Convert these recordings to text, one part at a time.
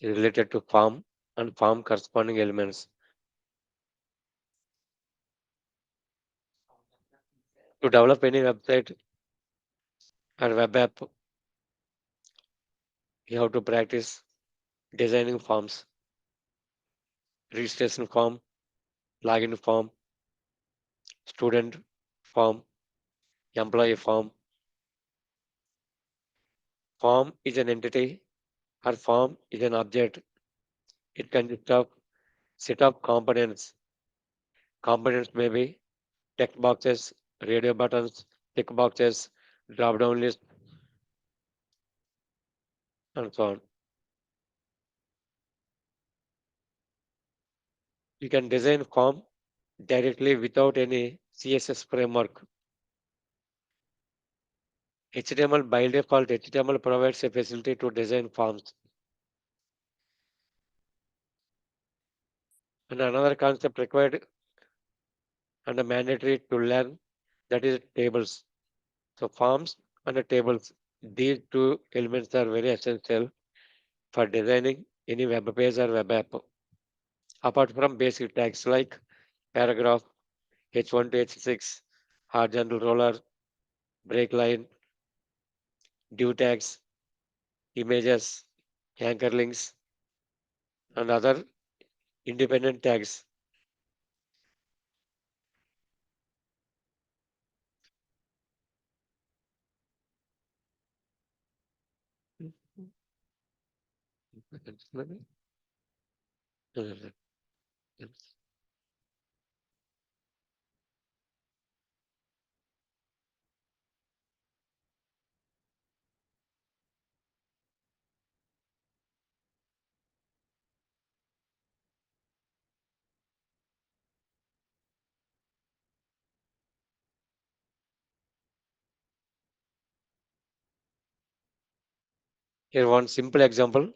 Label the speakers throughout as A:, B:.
A: is related to form and form corresponding elements. To develop any website or web app, you have to practice designing forms, registration form, login form, student form, employee form. Form is an entity or form is an object. It consists of set of components. Components may be text boxes, radio buttons, tick boxes, drop down list, and so on. You can design form directly without any CSS framework. HTML by default, HTML provides a facility to design forms. And another concept required and mandatory to learn, that is tables. So forms and the tables, these two elements are very essential for designing any web page or web app. Apart from basic tags like paragraph, H1 to H6, horizontal roller, break line, div tags, images, anchor links, and other independent tags. Here one simple example.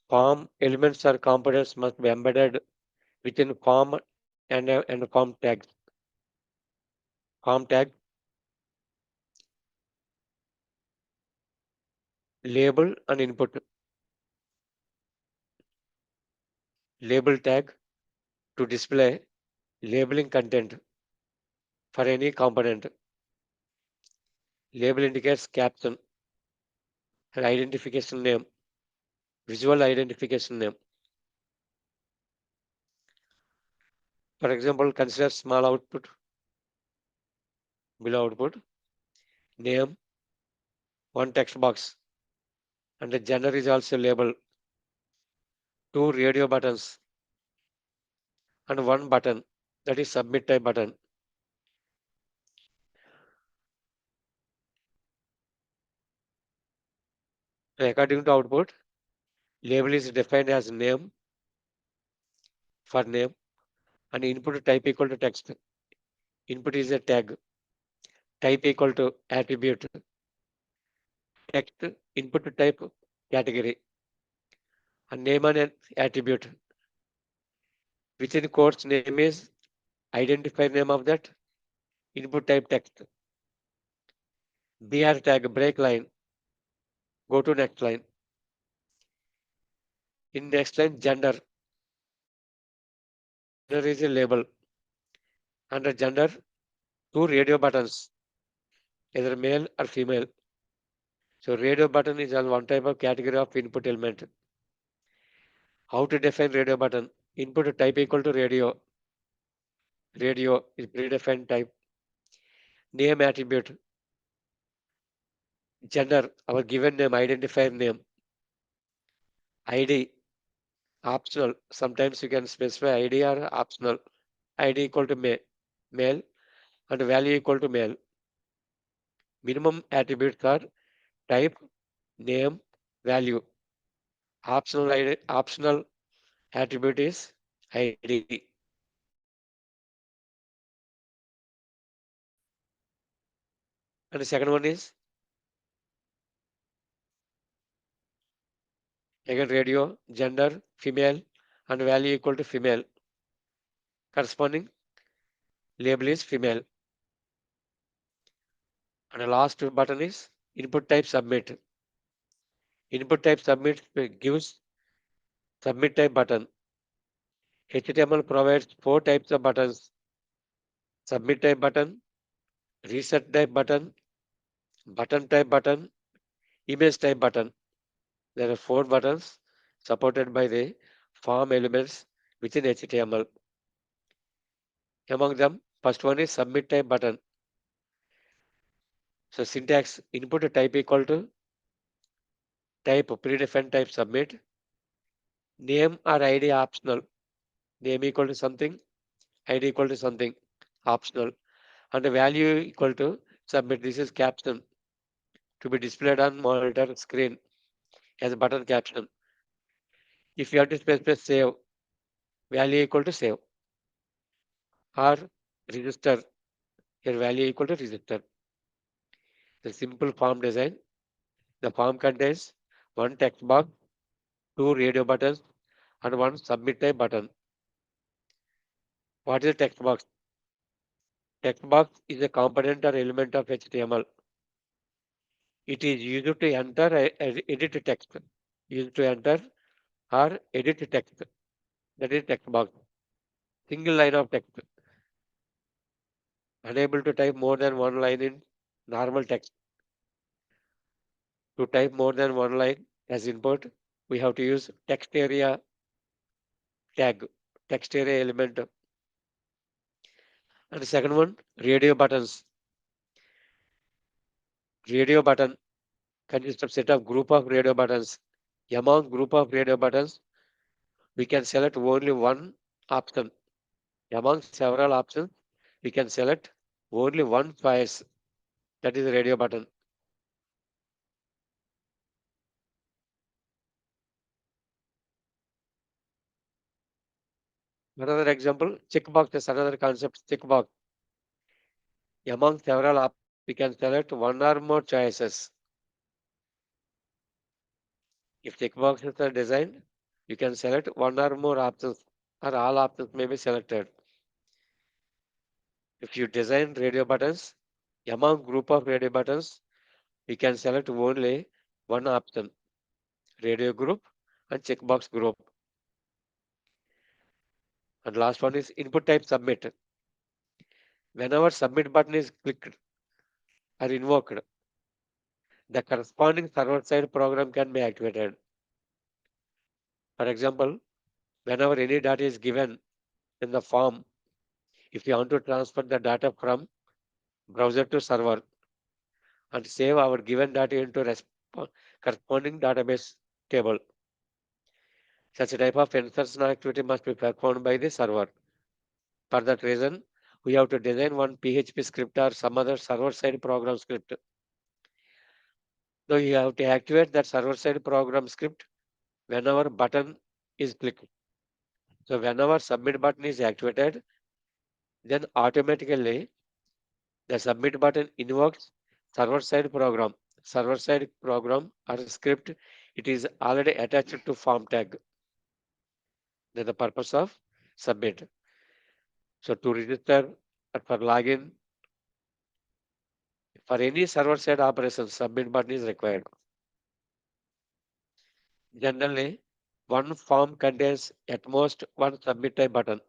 A: Form elements or components must be embedded within form and form tags. Form tag, label and input. Label tag to display labeling content for any component. Label indicates caption and identification name, visual identification name. For example, consider small output, below output, name, one text box, and the gender is also labeled, two radio buttons, and one button, that is submit type button. According to output, label is defined as name for name and input type equal to text. Input is a tag, type equal to attribute, text input type category, and name and an attribute. Within quotes, name is identifier name of that input type text. BR tag break line, go to next line. In next line, gender. Gender is a label. Under gender, two radio buttons, either male or female. So radio button is one type of category of input element. How to define radio button? Input type equal to radio. Radio is predefined type. Name attribute. Gender, our given name, identifier name. ID, optional. Sometimes you can specify ID or optional. ID equal to male and value equal to male. Minimum attributes are type, name, value. Optional attribute is ID. And the second one is again radio, gender, female, and value equal to female. Corresponding label is female. And the last button is input type submit. Input type submit gives submit type button. HTML provides 4 types of buttons: submit type button, reset type button, button type button, image type button. There are 4 buttons supported by the form elements within HTML. Among them, first one is submit type button. So syntax input type equal to type predefined type submit, name or ID optional, name equal to something, ID equal to something optional, and the value equal to submit. This is caption to be displayed on monitor screen as a button caption. If you have to specify save, value equal to save, or register, your value equal to register. The simple form design. The form contains one text box, 2 radio buttons, and one submit type button. What is a text box? Text box is a component or element of HTML. It is used to enter or edit text. Used to enter or edit text. That is text box. Single line of text. Unable to type more than one line in normal text. To type more than one line as input, we have to use text area tag, text area element. And the second one, radio buttons. Radio button consists of set of group of radio buttons. Among group of radio buttons, we can select only one option. Among several options, we can select only one choice. That is the radio button. Another example, checkbox is another concept, checkbox. Among several options, we can select one or more choices. If checkboxes are designed, you can select one or more options, or all options may be selected. If you design radio buttons, among group of radio buttons, we can select only one option, radio group and checkbox group. And last one is input type submit. Whenever submit button is clicked or invoked, the corresponding server-side program can be activated. For example, whenever any data is given in the form, if you want to transfer the data from browser to server and save our given data into corresponding database table, such a type of insertion activity must be performed by the server. For that reason, we have to design one PHP script or some other server-side program script. So you have to activate that server-side program script whenever button is clicked. So whenever submit button is activated, then automatically the submit button invokes server-side program. Server-side program or script, it is already attached to form tag. That's the purpose of submit. So to register or for login, for any server-side operation, submit button is required. Generally, one form contains at most one submit type button.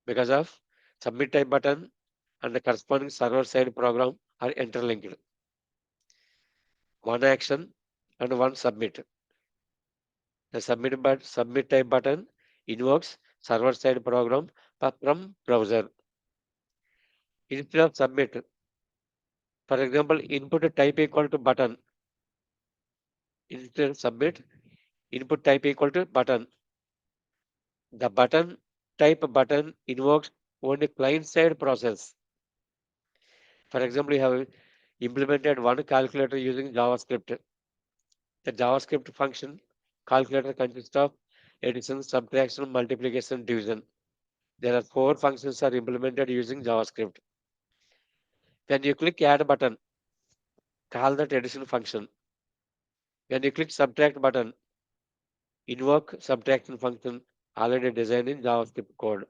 A: Because of submit type button and the corresponding server-side program are interlinked. One action and one submit. The submit type button invokes server-side program from browser. Instead of submit, for example, input type equal to button. Instead of submit, input type equal to button. The button type button invokes only client-side process. For example, you have implemented one calculator using JavaScript. The JavaScript function calculator consists of addition, subtraction, multiplication, division. There are 4 functions are implemented using JavaScript. When you click add button, call that addition function. When you click subtract button, invoke subtraction function already designed in JavaScript code.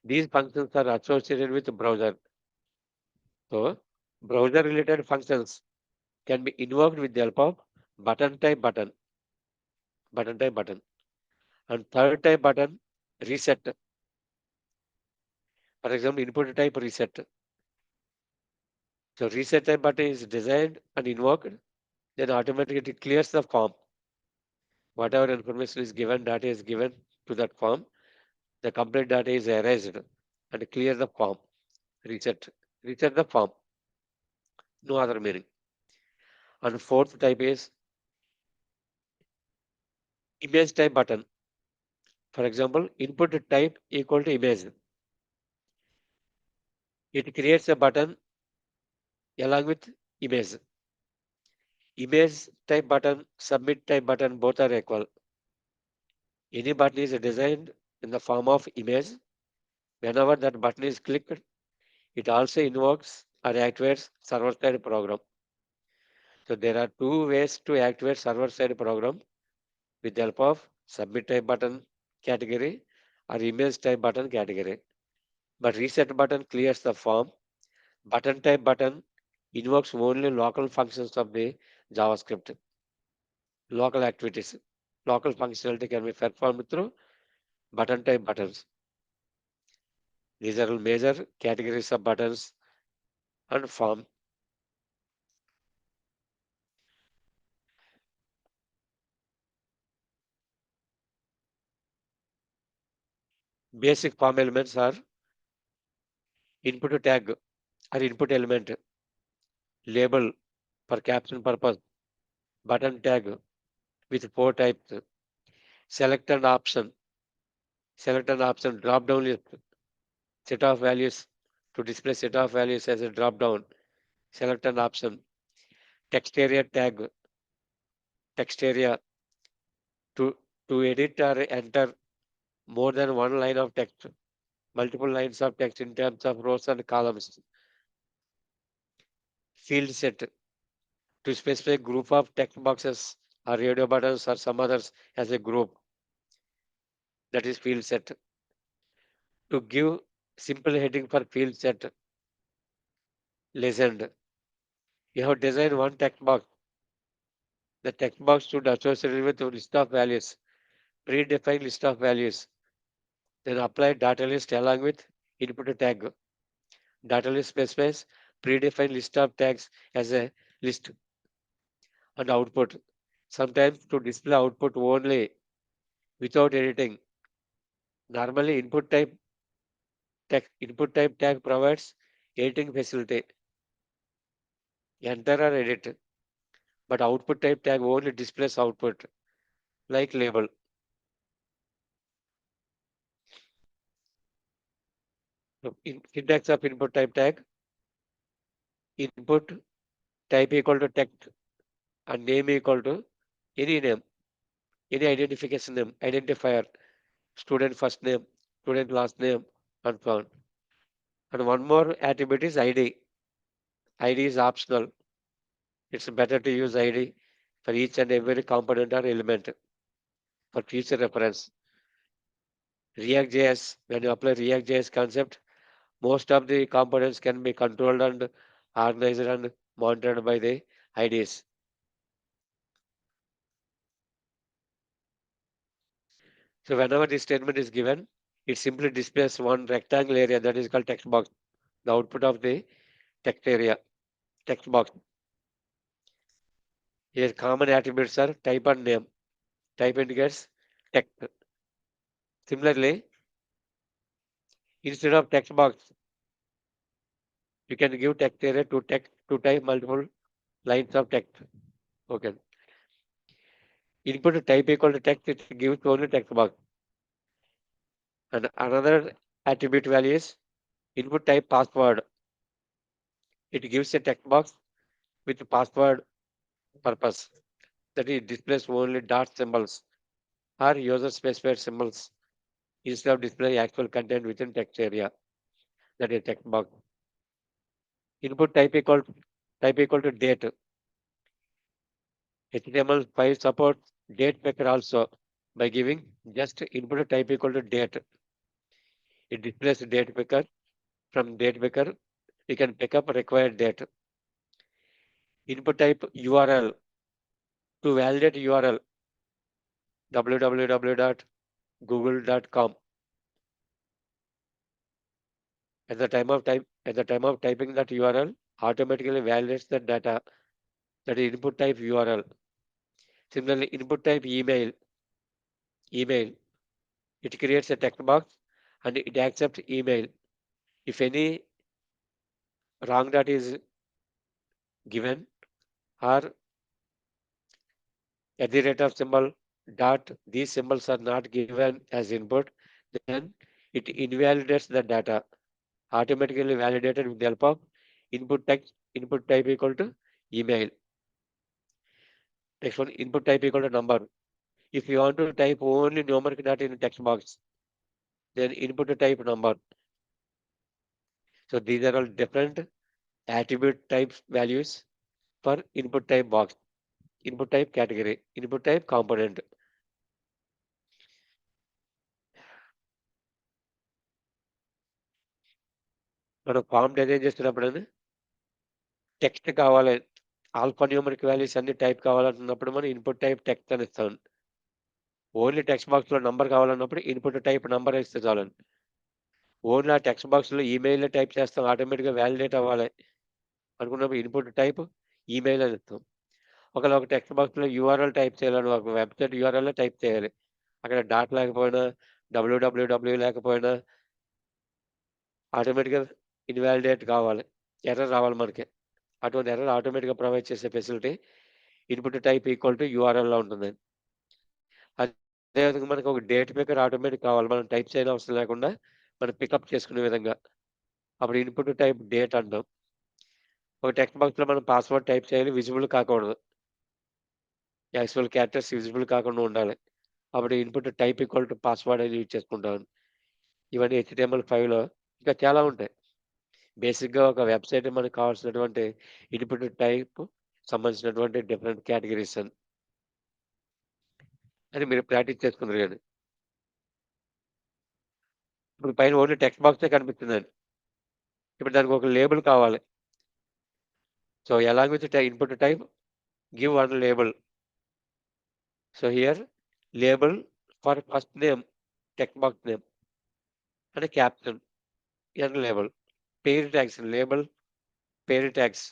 A: These functions are associated with the browser. So browser related functions can be invoked with the help of button type button. button type button. And third type button, reset. For example, input type reset. So reset type button is designed and invoked, then automatically it clears the form. Whatever information is given, data is given to that form, the complete data is erased and clear the form. Reset. Reset the form. No other meaning. And fourth type is image type button. For example, input type equal to image. It creates a button along with image. Image type button, submit type button, both are equal. Any button is designed in the form of image. Whenever that button is clicked, it also invokes or activates server-side program. So there are two ways to activate server-side program with the help of submit type button category or image type button category. But reset button clears the form. Button type button invokes only local functions of the JavaScript. Local activities, local functionality can be performed through button type buttons. These are major categories of buttons and form. Basic form elements are input tag or input element, label for caption purpose, button tag with four types, select an option, drop down list, set of values to display set of values as a drop down, select an option, text area tag, text area to, to edit or enter more than one line of text, multiple lines of text in terms of rows and columns, field set to specify group of text boxes or radio buttons or some others as a group, that is field set. To give simple heading for field set, legend. You have designed one text box. The text box should associate with a list of values, predefined list of values. Then apply data list along with input tag. Data list specifies predefined list of tags as a list and output. Sometimes to display output only without editing. Normally input type tag provides editing facility. Enter or edit. But output type tag only displays output like label. So syntax of input type tag, input type equal to text and name equal to any name, any identification name, identifier, student first name, student last name, and so on. And one more attribute is ID. ID is optional. It's better to use ID for each and every component or element for future reference. React.js, when you apply React.js concept, most of the components can be controlled and organized and monitored by the IDs. So whenever this statement is given, it simply displays one rectangle area that is called text box, the output of the text area, text box. Here common attributes are type and name. Type indicates text. Similarly, instead of text box, you can give text area to text to type multiple lines of text. Okay. Input type equal to text, it gives only text box. And another attribute value is input type password. It gives a text box with password purpose. That is displays only dot symbols or user specified symbols instead of displaying actual content within text area. That is text box. Input type equal to date. HTML5 supports date picker also by giving just input type equal to date. It displays date picker. From date picker, you can pick up required date. Input type URL. To validate URL, www.google.com. At the time of typing that URL, automatically validates the data, that is input type URL. Similarly, input type email, it creates a text box and it accepts email. If any wrong data is given, or at the rate of symbol dot, these symbols are not given as input, then it invalidates the data, automatically validated with the help of input text, input type equal to email. Next one, input type equal to number. If you want to type only numeric data in text box, then input type number. So these are all different attribute types values for input type box, input type category, input type component. మనం form design చేస్తున్నప్పుడు text కావాలి, alpha numeric values అన్ని type కావాలన్నప్పుడు మనం input type text అని ఇస్తాం. Only text బాక్స్లో number కావాలన్నప్పుడు ఇన్పుట్ టైప్ నంబర్ ఇస్తే చాలండి. ఓన్లీ ఆ టెక్స్ట్ బాక్స్లో ఈమెయిల్ టైప్ చేస్తాం, ఆటోమేటిక్గా వ్యాలిడేట్ అవ్వాలి అనుకున్నప్పుడు ఇన్పుట్ టైప్ ఈమెయిల్ అని ఇస్తాం. ఒకవేళ ఒక టెక్స్ట్ బాక్స్లో యూఆర్ఎల్ టైప్ చేయాలని, ఒక వెబ్సైట్ యూఆర్ఎల్ టైప్ చేయాలి, అక్కడ డాట్ లేకపోయినా డబ్ల్యూడబ్ల్యూడబ్ల్యూ లేకపోయినా ఆటోమేటిక్గా ఇన్వాలిడేట్ కావాలి, ఎర్రర్ రావాలి మనకి. అటువంటి ఎర్రర్ ఆటోమేటిక్గా ప్రొవైడ్ చేసే facility input type equal to యూఆర్ఎల్‌లో ఉంటుంది. అదేవిధంగా మనకు ఒక డేట్ పికర్ ఆటోమేటిక్ కావాలి, మనం టైప్ చేయని అవసరం లేకుండా మనం పికప్ చేసుకునే విధంగా. అప్పుడు ఇన్పుట్ టైప్ డేట్ అంటాం. ఒక టెక్స్ట్ బాక్స్‌లో మనం పాస్వర్డ్ టైప్ చేయాలి, విజిబుల్ కాకూడదు. యాక్చువల్ క్యారెక్టర్స్ విజిబుల్ కాకుండా ఉండాలి. అప్పుడు input type equal to password అని యూజ్ చేసుకుంటాం. ఇవన్నీ HTML5లో ఇంకా చాలా ఉంటాయి. బేసిక్‌గా ఒక వెబ్‌సైట్ మనకు కావాల్సినటువంటి ఇన్పుట్ టైప్ సంబంధించినటువంటి డిఫరెంట్ కేటగిరీస్ అని. అది మీరు ప్రాక్టీస్ చేసుకుందురు గాని. ఇప్పుడు పైన ఓన్లీ టెక్స్ట్ బాక్సే కనిపిస్తుందండి. ఇప్పుడు దానికి ఒక లేబుల్ కావాలి. So along with input type give one label. So here label for first name, text box name అంటే క్యాప్షన్ అండ్ లేబుల్. పేరు ట్యాగ్స్, లేబుల్ పేరు tags.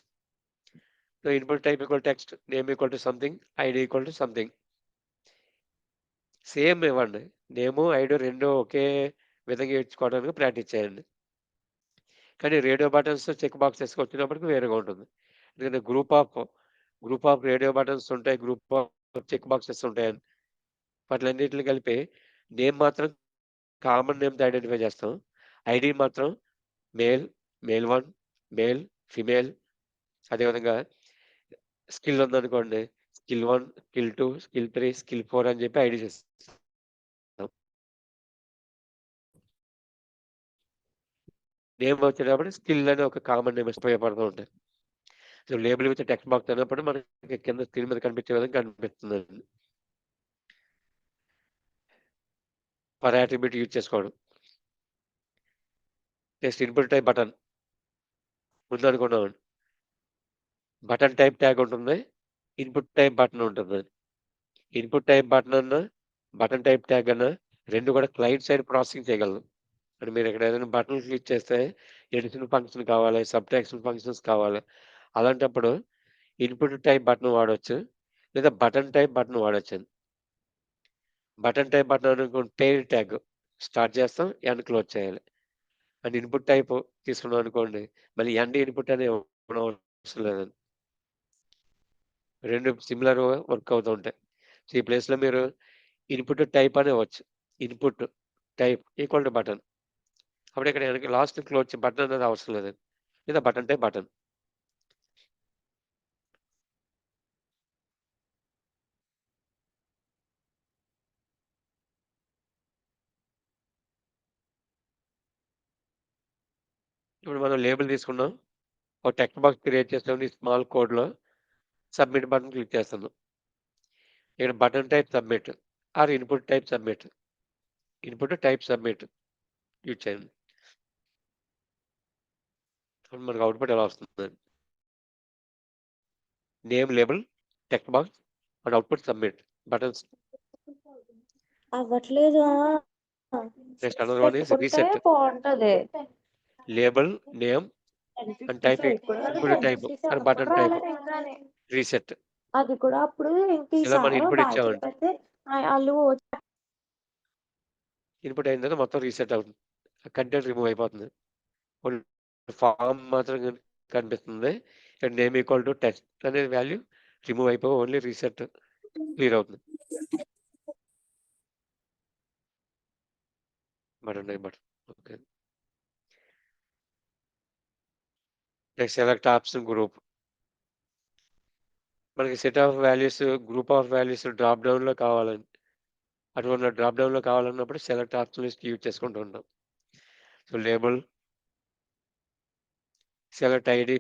A: So input type equal text, name equal to something, ID equal to something. Same ఇవ్వండి. నేము, ID 2 ఒకే విధంగా ఇచ్చుకోవడానికి practice చేయండి. కానీ radio buttons, check boxes వచ్చినప్పటికి వేరుగా ఉంటుంది. ఎందుకంటే గ్రూప్ ఆఫ్ రేడియో బటన్స్ ఉంటాయి, గ్రూప్ ఆఫ్ చెక్ బాక్సెస్ ఉంటాయండి. వాటిలన్నిటిని కలిపి నేమ్ మాత్రం కామన్ నేమ్‌తో ఐడెంటిఫై చేస్తాం. ఐడి మాత్రం మేల్, మేల్ 1, మేల్, ఫీమేల్. అదేవిధంగా స్కిల్ ఉందనుకోండి, స్కిల్ 1, స్కిల్ 2, స్కిల్ 3, స్కిల్ 4 అని చెప్పి ఐడీస్ ఇస్తాం. నేమ్ వచ్చేటప్పుడు స్కిల్ అని ఒక కామన్ నేమ్ ఉపయోగపడుతూ ఉంటాయి. So label with text box అన్నప్పుడు మనకి కింద స్క్రీన్ మీద కనిపించే విధంగా కనిపిస్తుందండి. ఫర్ యాట్రిబ్యూట్ యూజ్ చేసుకోవడం. నెక్స్ట్ ఇన్పుట్ టైప్ బటన్ ఉందనుకున్నామండి. బటన్ టైప్ ట్యాగ్ ఉంటుంది, ఇన్పుట్ టైప్ బటన్ ఉంటుంది. ఇన్పుట్ టైప్ బటన్ అన్నా, బటన్ టైప్ ట్యాగ్ అన్నా 2 కూడా క్లయింట్ సైడ్ ప్రాసెసింగ్ చేయగలదు. అంటే మీరు ఇక్కడ ఏదైనా బటన్ క్లిక్ చేస్తే ఎడిషన్ ఫంక్షన్ కావాలి, సబ్‌ట్రాక్షన్ ఫంక్షన్స్ కావాలి. అలాంటప్పుడు ఇన్పుట్ టైప్ బటన్ వాడొచ్చు, లేదా బటన్ టైప్ బటన్ వాడొచ్చండి. బటన్ టైప్ బటన్ అనుకోండి, పేరు ట్యాగ్ స్టార్ట్ చేస్తాం, ఎండ్ క్లోజ్ చేయాలి. అండ్ ఇన్పుట్ టైప్ తీసుకున్నాం అనుకోండి, మళ్ళీ ఎండ్ ఇన్పుట్ అని ఇవ్వడం అవసరం లేదండి. 2 సిమిలర్ వర్క్ అవుతూ ఉంటాయి. సో ఈ ప్లేస్‌లో మీరు ఇన్పుట్ టైప్ అని ఇవ్వచ్చు. Input type equal to button. అప్పుడు ఇక్కడ వెనక లాస్ట్ క్లోజ్ బటన్ అనేది అవసరం లేదండి. లేదా బటన్ టైప్ బటన్. ఇప్పుడు మనం లేబుల్ తీసుకున్నాం. ఒక టెక్స్ట్ బాక్స్ క్రియేట్ చేసాం ఈ స్మాల్ కోడ్‌లో. సబ్మిట్ బటన్ క్లిక్ చేస్తున్నాం. ఇక్కడ button type submit or input type submit. Input type submit use చేయండి. అప్పుడు మనకు అవుట్‌పుట్ ఎలా వస్తుందండి. Name label, text box and output submit buttons.
B: అవ్వట్లేదు.
A: నెక్స్ట్ అనదర్ వన్ ఈస్
B: పెట్టుకుంటే
A: రీసెట్.
B: బాగుంటది.
A: Label, name and type input type and button type reset.
B: అది కూడా అప్పుడు ఇంక ఈ
A: ఇలా మనం
B: సారు
A: ఇన్పుట్
B: బాగా
A: ఇచ్చామంటే
B: చెప్పేస్తే ఆళ్ళు
A: ఇన్పుట్ అయిన తర్వాత మొత్తం రీసెట్ అవుతుంది. కంటెంట్ రిమూవ్ అయిపోతుంది. ఫామ్ మాత్రం కనిపిస్తుంది. ఇక్కడ నేమ్ ఈక్వల్ టు టెక్స్ట్ అనే వాల్యూ రిమూవ్ అయిపోయి ఓన్లీ రీసెట్ క్లియర్ అవుతుంది. Button okay. Next select option group. మనకి set of values, group of values drop డౌన్‌లో కావాలండి. అటువంటి డ్రాప్ డౌన్‌లో కావాలన్నప్పుడు సెలెక్ట్ ఆప్షన్ లిస్ట్ యూజ్ చేసుకుంటూ ఉంటాం. So label, select ID,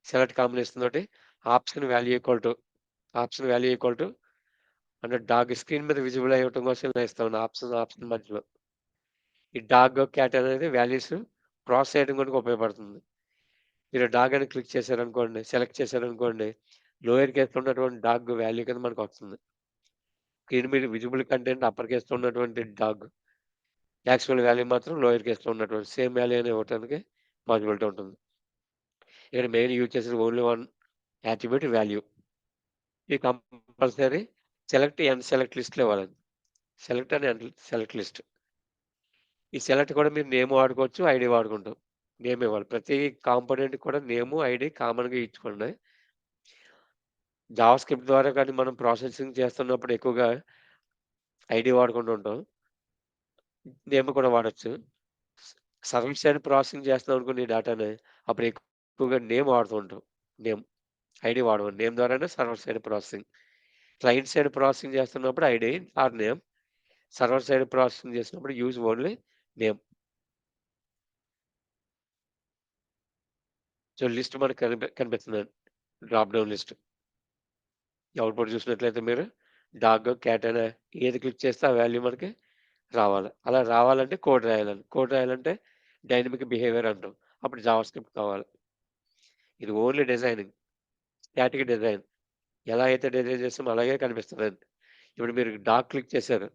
A: select combination తోటి ఆప్షన్ వాల్యూ ఈక్వల్ టు అంటే డాగ్ స్క్రీన్ మీద విజిబుల్ అయ్యటం కోసం ఇలా ఇస్తామండి ఆప్షన్ మధ్యలో. ఈ డాగ్, క్యాట్ అనేది వాల్యూస్ ప్రాసెస్ చేయడం కూడా ఉపయోగపడుతుంది. మీరు డాగ్ అని క్లిక్ చేశారనుకోండి, సెలెక్ట్ చేశారనుకోండి, లోయర్ కేస్‌లో ఉన్నటువంటి డాగ్ వాల్యూ కింద మనకొస్తుంది. స్క్రీన్ మీద విజిబుల్ కంటెంట్ అప్పర్ కేస్‌లో ఉన్నటువంటి డాగ్. యాక్చువల్ వాల్యూ మాత్రం లోయర్ కేస్‌లో ఉన్నటువంటి సేమ్ వాల్యూ అని ఇవ్వటానికి పాసిబిలిటీ ఉంటుంది. ఇక్కడ మెయిన్ యూజ్ చేసేది ఓన్లీ వన్ యాట్రిబ్యూట్ వాల్యూ. ఇది కంపల్సరీ సెలెక్ట్ అండ్ సెలెక్ట్ లిస్ట్‌లో ఇవ్వాలండి. Select and select list. ఈ సెలెక్ట్ కూడా మీరు నేమ్ వాడుకోవచ్చు, ఐడీ వాడుకుంటాం. నేమ్ ఇవ్వాలి. ప్రతి కాంపోనెంట్ కూడా నేము, ఐడీ కామన్‌గా ఇచ్చుకోండి. జావాస్క్రిప్ట్ ద్వారా కానీ మనం ప్రాసెసింగ్ చేస్తున్నప్పుడు ఎక్కువగా ఐడీ వాడుకుంటూ ఉంటాం. నేమ్ కూడా వాడొచ్చు. సర్వర్ సైడ్ ప్రాసెసింగ్ చేస్తున్నాం అనుకోండి ఈ డేటాని, అప్పుడు ఎక్కువగా నేమ్ వాడుతూ ఉంటాం. నేమ్, ఐడీ వాడము. నేమ్ ద్వారానే server side processing. Client side processing చేస్తున్నప్పుడు ID or name. Server side processing చేసినప్పుడు use only name. So list మనకు కనిపిస్తుందండి. Drop down list. ఈ అవుట్‌పుట్ చూసినట్లయితే మీరు డాగ్, క్యాట్ అనే ఏది క్లిక్ చేస్తే ఆ వాల్యూ మనకి రావాలి. అలా రావాలంటే కోడ్ రాయాలండి. కోడ్ రాయాలంటే డైనమిక్ బిహేవియర్ అంటాం. అప్పుడు జావాస్క్రిప్ట్ కావాలి. ఇది ఓన్లీ డిజైనింగ్. Static design. ఎలా అయితే డిజైన్ చేస్తామో అలాగే కనిపిస్తదండి. ఇప్పుడు మీరు డాగ్ క్లిక్ చేశారు.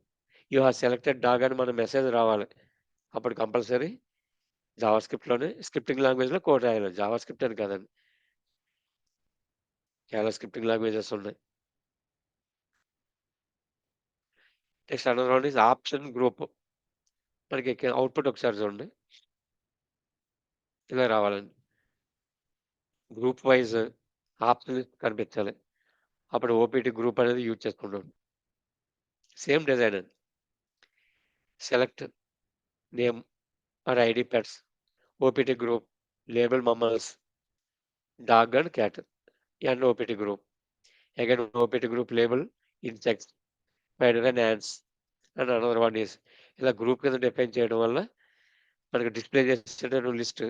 A: యూ హావ్ సెలెక్టెడ్ డాగ్ అని మన మెసేజ్ రావాలి. అప్పుడు కంపల్సరీ జావాస్క్రిప్ట్‌లోనే స్క్రిప్టింగ్ లాంగ్వేజ్‌లో కోడ్ రాయాలి. జావాస్క్రిప్ట్ అని కాదండి. చాలా స్క్రిప్టింగ్ లాంగ్వేజెస్ ఉన్నాయి. Next another one is option group. మనకి అవుట్‌పుట్ ఒకసారి చూడండి. ఇలా రావాలండి. గ్రూప్ వైస్ ఆప్షన్ కనిపించాలి. అప్పుడు ఓపీటీ గ్రూప్ అనేది యూజ్ చేసుకుంటాం. సేమ్ డిజైన్ అండి. Select name or ID pets, OPT group, label mammals, dog and cat and OPT group. Again OPT group label, insects, spider and ants and another one is ఇలా group కింద define చేయడం వల్ల మనకి display చేసేటటువంటి list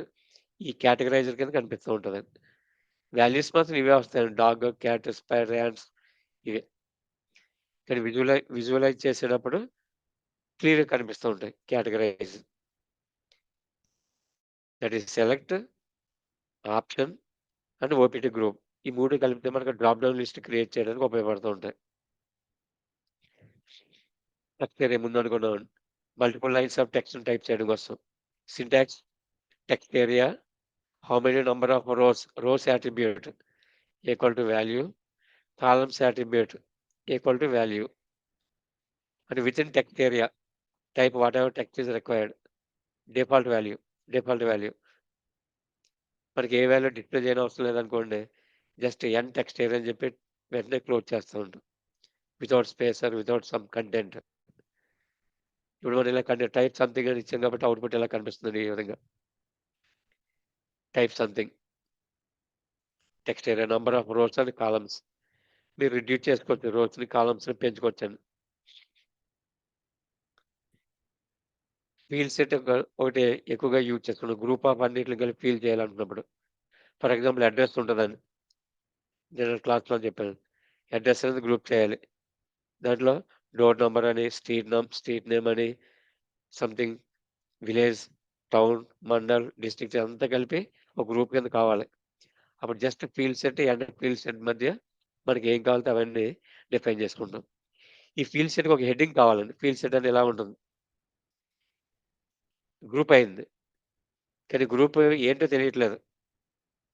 A: ఈ కేటగరైజర్ కింద కనిపిస్తూ ఉంటదండి. వాల్యూస్ మాత్రం ఇవే వస్తాయండి. డాగ్, క్యాట్, స్పైడర్, యాంట్స్ ఇవే. కానీ విజువలైజ్ చేసేటప్పుడు క్లియర్‌గా కనిపిస్తూ ఉంటాయి categorise. That is select, option and OPT group. ఈ 3 కలిపితే మనకు డ్రాప్ డౌన్ లిస్ట్ క్రియేట్ చేయడానికి ఉపయోగపడుతూ ఉంటాయి. టెక్స్ట్ ఏరియా ముందనుకున్నాం. మల్టిపుల్ లైన్స్ ఆఫ్ టెక్స్ట్‌ని టైప్ చేయడం కోసం. Syntax, text area, how many number of rows attribute equal to value, columns attribute equal to value. And within text area type whatever text is required. Default value, default value. మనకి ఏ value display చేయనవసరం లేదనుకోండి. Just ఎన్ text area అని చెప్పి వెంటనే close చేస్తూ ఉంటాం. Without space or without some content. ఇప్పుడు మనం ఇలా టైప్ సంథింగ్ అని ఇచ్చాం కాబట్టి అవుట్‌పుట్ ఇలా కనిపిస్తుంది ఈ విధంగా. Type something. Text area, number of rows and columns. మీరు రిడ్యూస్ చేసుకోవచ్చు. రోస్‌ని, కాలమ్స్‌ని పెంచుకోవచ్చండి. ఫీల్డ్ సెట్ ఒకటి ఎక్కువగా యూజ్ చేసుకున్నాం. గ్రూప్ ఆఫ్ అన్నిటిని కలిపి ఫీల్ చేయాలనుకున్నప్పుడు. ఫర్ ఎగ్జాంపుల్ అడ్రెస్ ఉంటదండి. నేను క్లాస్‌లో చెప్పాను. అడ్రెస్ అనేది గ్రూప్ చేయాలి. దాంట్లో డోర్ నంబర్ అని, స్ట్రీట్ నేమ్ అని, something village, town, mandal, district అంతా కలిపి ఒక గ్రూప్ కింద కావాలి. అప్పుడు just field set and field set మధ్య మనకి ఏం కావాలితే అవన్నీ డిఫైన్ చేసుకుంటాం. ఈ ఫీల్డ్ సెట్‌కి ఒక హెడ్డింగ్ కావాలండి. ఫీల్డ్ సెట్ అని ఇలా ఉంటుంది. గ్రూప్ అయింది. కానీ గ్రూప్ ఏంటో తెలియట్లేదు.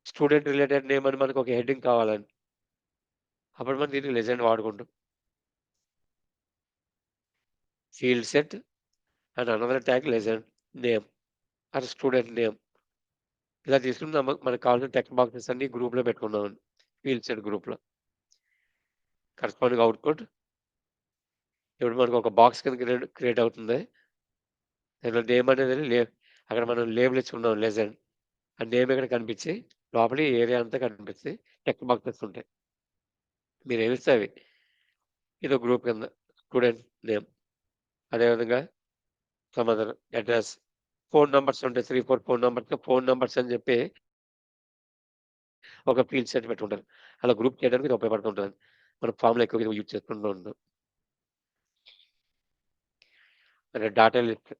A: స్టూడెంట్ రిలేటెడ్ నేమ్ అని మనకు ఒక హెడ్డింగ్ కావాలండి. అప్పుడు మనం దీన్ని లెజెండ్ వాడుకుంటాం. Field set and another tag legend name or student name. ఇలా తీసుకుని మనకు కావాల్సిన టెక్స్ట్ బాక్సెస్ అన్ని గ్రూప్‌లో పెట్టుకున్నామండి. ఫీల్డ్ సెట్ గ్రూప్‌లో. కరెస్పాండింగ్ అవుట్‌పుట్ ఇప్పుడు మనకు ఒక బాక్స్ కింద క్రియేట్ అవుతుంది. దాంట్లో నేమ్ అనేది అక్కడ మనం లేబుల్ ఇచ్చుకున్నాం లెజెండ్. ఆ నేమ్ ఇక్కడ కనిపించి లోపల ఏరియా అంతా కనిపిచ్చి టెక్స్ట్ బాక్సెస్ ఉంటాయి. మీరేమిస్తే అవి. ఇదో గ్రూప్ కింద స్టూడెంట్ నేమ్. అదేవిధంగా some other address. Phone numbers ఉంటాయి. 3, 4 ఫోను నంబర్స్, ఫోను నంబర్స్ అని చెప్పి ఒక ఫీల్డ్ సెట్ పెట్టుకుంటారు. అలా గ్రూప్ చేయడానికి ఇది ఉపయోగపడుతుంటది. మనం ఫార్మ్‌లో ఎక్కువగా యూజ్ చేసుకుంటూ ఉంటాం. అంటే డాటా లిస్ట్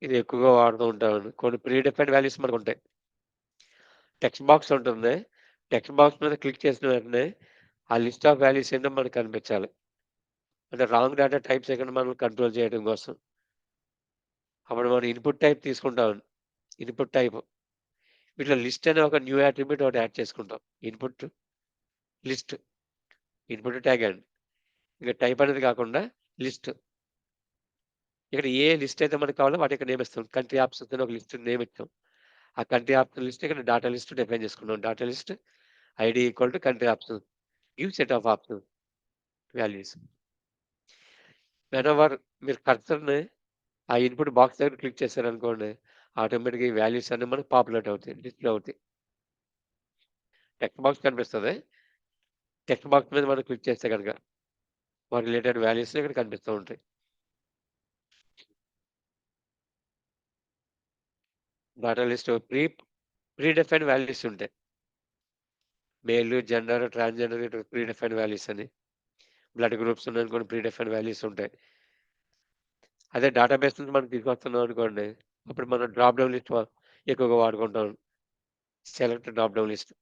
A: ఇది ఎక్కువగా వాడుతూ ఉంటామండి. కొన్ని ప్రీ డిఫైన్డ్ వాల్యూస్ మనకుంటాయి. టెక్స్ట్ బాక్స్ ఉంటుంది. టెక్స్ట్ బాక్స్ మీద క్లిక్ చేసిన వెంటనే ఆ లిస్ట్ ఆఫ్ వాల్యూస్ ఏంటో మనకు కనిపించాలి. అంటే రాంగ్ డాటా టైప్స్ చేయకుండా మనం కంట్రోల్ చేయడం కోసం. అప్పుడు మనం ఇన్‌పుట్ టైప్ తీసుకుంటామండి. Input type. వీటిలో లిస్ట్ అనే ఒక న్యూ అట్రిబ్యూట్ ఒకటి యాడ్ చేసుకుంటాం. Input list. ఇన్‌పుట్ ట్యాగ్ అండి. ఇక టైప్ అనేది కాకుండా లిస్ట్. ఇక్కడ ఏ లిస్ట్ అయితే మనకు కావాలో వాటి యొక్క నేమ్ ఇస్తాం. కంట్రీ ఆప్షన్స్ అని ఒక లిస్ట్ నేమ్ ఇచ్చాం. ఆ కంట్రీ ఆప్షన్ లిస్ట్ ఇక్కడ డాటా లిస్ట్ డిఫైన్ చేసుకున్నాం. Data list ID equal to country options. Give set of options values. Whenever మీరు కర్సర్‌ని ఆ ఇన్‌పుట్ బాక్స్ దగ్గర క్లిక్ చేశారనుకోండి, ఆటోమేటిక్‌గా ఈ వాల్యూస్ అన్నీ మనకు పాపులేట్ అవుతాయి. డిస్‌ప్లే అవుతాయి. టెక్స్ట్ బాక్స్ కనిపిస్తది. టెక్స్ట్ బాక్స్ మీద మనం క్లిక్ చేస్తే గనక, వాటి రిలేటెడ్ వాల్యూస్ ఇక్కడ కనిపిస్తూ ఉంటాయి. Data list pre defined values ఉంటాయి. మేల్, జెండర్, ట్రాన్స్‌జెండర్ ఇటు ప్రీ డిఫైన్డ్ వాల్యూస్ అని. బ్లడ్ గ్రూప్స్ ఉన్నాయనుకోండి ప్రీ డిఫైన్డ్ వాల్యూస్ ఉంటాయి. అదే డేటాబేస్ నుంచి మనం తీసుకొస్తున్నాం అనుకోండి, అప్పుడు మనం డ్రాప్ డౌన్ లిస్ట్ ఎక్కువగా వాడుకుంటాం. Select drop down list.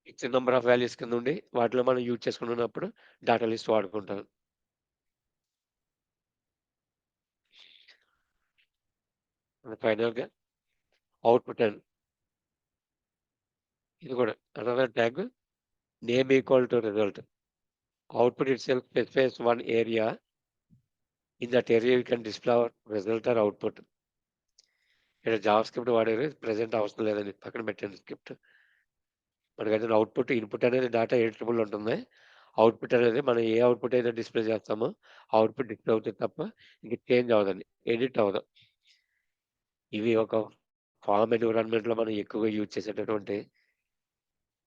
A: ఇచ్చిన నంబర్ ఆఫ్ వాల్యూస్ కింద ఉండి, వాటిలో మనం యూజ్ చేసుకుంటున్నప్పుడు డాటా లిస్ట్ వాడుకుంటాం. ఫైనల్‌గా అవుట్‌పుట్ అని. ఇది కూడా another tag name equal to result. Output itself specifies one area. In that area, you can display our result or output. ఇక్కడ జావా స్క్రిప్ట్ వాడేది ప్రెజెంట్ అవసరం లేదండి. పక్కన పెట్టండి స్క్రిప్ట్. మనకైతే అవుట్‌పుట్, ఇన్‌పుట్ అనేది డేటా ఎడిటబుల్ ఉంటుంది. అవుట్‌పుట్ అనేది మనం ఏ అవుట్‌పుట్ అయితే డిస్‌ప్లే చేస్తామో, అవుట్‌పుట్ డిస్‌ప్లే అవుతది తప్ప ఇంక చేంజ్ అవ్వదండి. ఎడిట్ అవ్వదు. ఇవి ఒక ఫార్మ్ ఎన్విరాన్మెంట్‌లో మనం ఎక్కువగా యూజ్ చేసేటటువంటి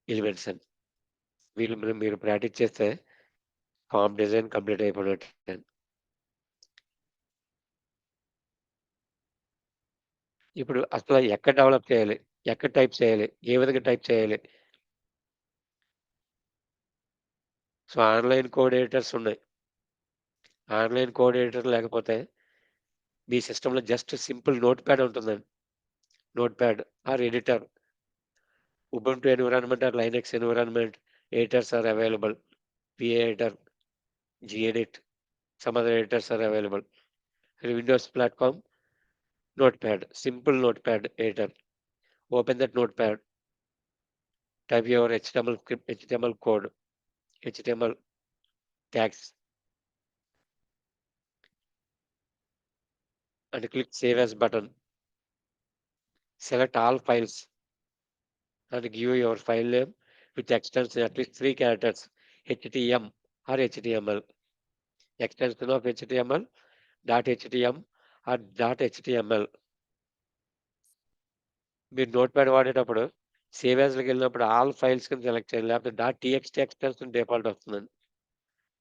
A: ఎలిమెంట్స్ అండి. వీళ్ళు మీరు ప్రాక్టీస్ చేస్తే ఫార్మ్ డిజైన్ కంప్లీట్ అయిపోయినట్టే. ఇప్పుడు అసల ఎక్కడ డెవలప్ చేయాలి? ఎక్కడ టైప్ చేయాలి? ఏ విధంగా టైప్ చేయాలి? సో, ఆన్‌లైన్ కోడ్ ఎడిటర్స్ ఉన్నాయి. ఆన్‌లైన్ కోడ్ ఎడిటర్ లేకపోతే మీ సిస్టమ్‌లో జస్ట్ సింపుల్ నోట్‌ప్యాడ్ ఉంటుందండి. Notepad or editor. Ubuntu environment or Linux environment editors are available. Vi editor, gedit, some other editors are available. Windows platform notepad, simple notepad editor. Open that notepad. Type your HTML script, HTML code, HTML tags and click Save As button. Select all files and give your file name with extension at least 3 characters, HTM or HTML. Extension of HTML, .htm or .html. మీరు notepad వాడేటప్పుడు save యాస్‌లోకి వెళ్ళినప్పుడు all files కింద select చేయాలి. లేకపోతే .txt extension default వస్తుందండి.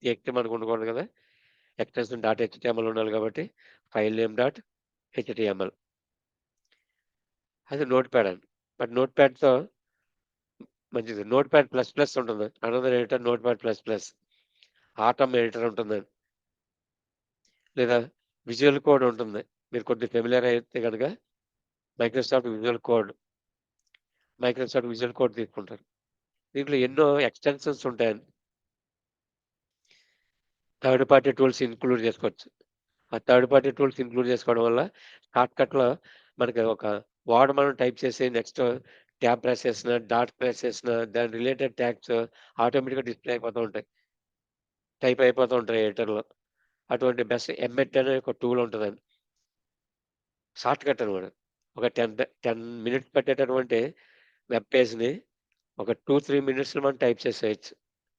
A: TXT మనకు ఉండకూడదు కదా! ఎక్స్టెన్షన్ .html ఉండాలి కాబట్టి ఫైల్ నేమ్ .html. అది నోట్‌ప్యాడ్ అండి. బట్ నోట్‌ప్యాడ్‌తో మంచిది. నోట్‌ప్యాడ్ ప్లస్ ప్లస్ ఉంటుంది. Another editor notepad plus plus. Atom editor ఉంటుందండి. లేదా విజువల్ కోడ్ ఉంటుంది. మీరు కొద్దిగా ఫెమిలియర్ అయితే గనక మైక్రోసాఫ్ట్ విజువల్ కోడ్ తీసుకుంటారు. దీంట్లో ఎన్నో ఎక్స్‌టెన్షన్స్ ఉంటాయండి. థర్డ్ పార్టీ టూల్స్ ఇంక్లూడ్ చేసుకోవచ్చు. ఆ థర్డ్ పార్టీ టూల్స్ ఇంక్లూడ్ చేసుకోవడం వల్ల షార్ట్‌కట్‌లో మనకి ఒక వర్డ్ మనం టైప్ చేసి నెక్స్ట్ ట్యాబ్ ప్రెస్ చేసినా, డాట్ ప్రెస్ చేసినా దాని రిలేటెడ్ ట్యాగ్స్ ఆటోమేటిక్‌గా డిస్‌ప్లే అయిపోతూ ఉంటాయి. టైప్ అయిపోతూ ఉంటాయి ఎడిటర్‌లో. అటువంటి బెస్ట్ ఎంబెడ్ అనే ఒక టూల్ ఉంటదండి. షార్ట్‌కట్ అనమాట. ఒక 10 మినిట్స్ పట్టేటటువంటి వెబ్ పేజ్‌ని ఒక 2, 3 మినిట్స్‌లో మనం టైప్ చేసేయొచ్చు.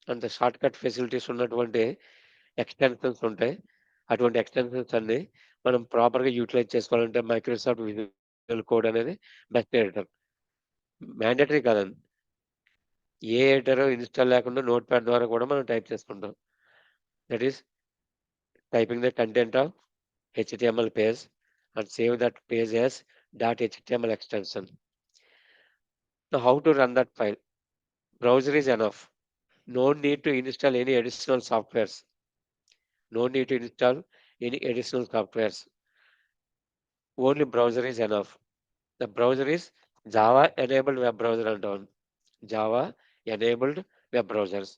A: అంత షార్ట్‌కట్ ఫెసిలిటీస్ ఉన్నటువంటి ఎక్స్‌టెన్షన్స్ ఉంటాయి. అటువంటి ఎక్స్‌టెన్షన్స్ అన్నీ మనం ప్రాపర్‌గా యుటిలైజ్ చేసుకోవాలంటే మైక్రోసాఫ్ట్ విజువల్ కోడ్ అనేది బెస్ట్ ఎడిటర్. మ్యాండేటరీ కాదండి. ఏ ఎడిటర్ ఇన్‌స్టాల్ లేకుండా నోట్‌ప్యాడ్ ద్వారా కూడా మనం టైప్ చేసుకుంటాం. That is typing the content of HTML page and save that page as .html extension. Now, how to run that file? Browser is enough. No need to install any additional softwares. No need to install any additional softwares. Only browser is enough. The browser is Java enabled web browser and on. Java enabled web browsers.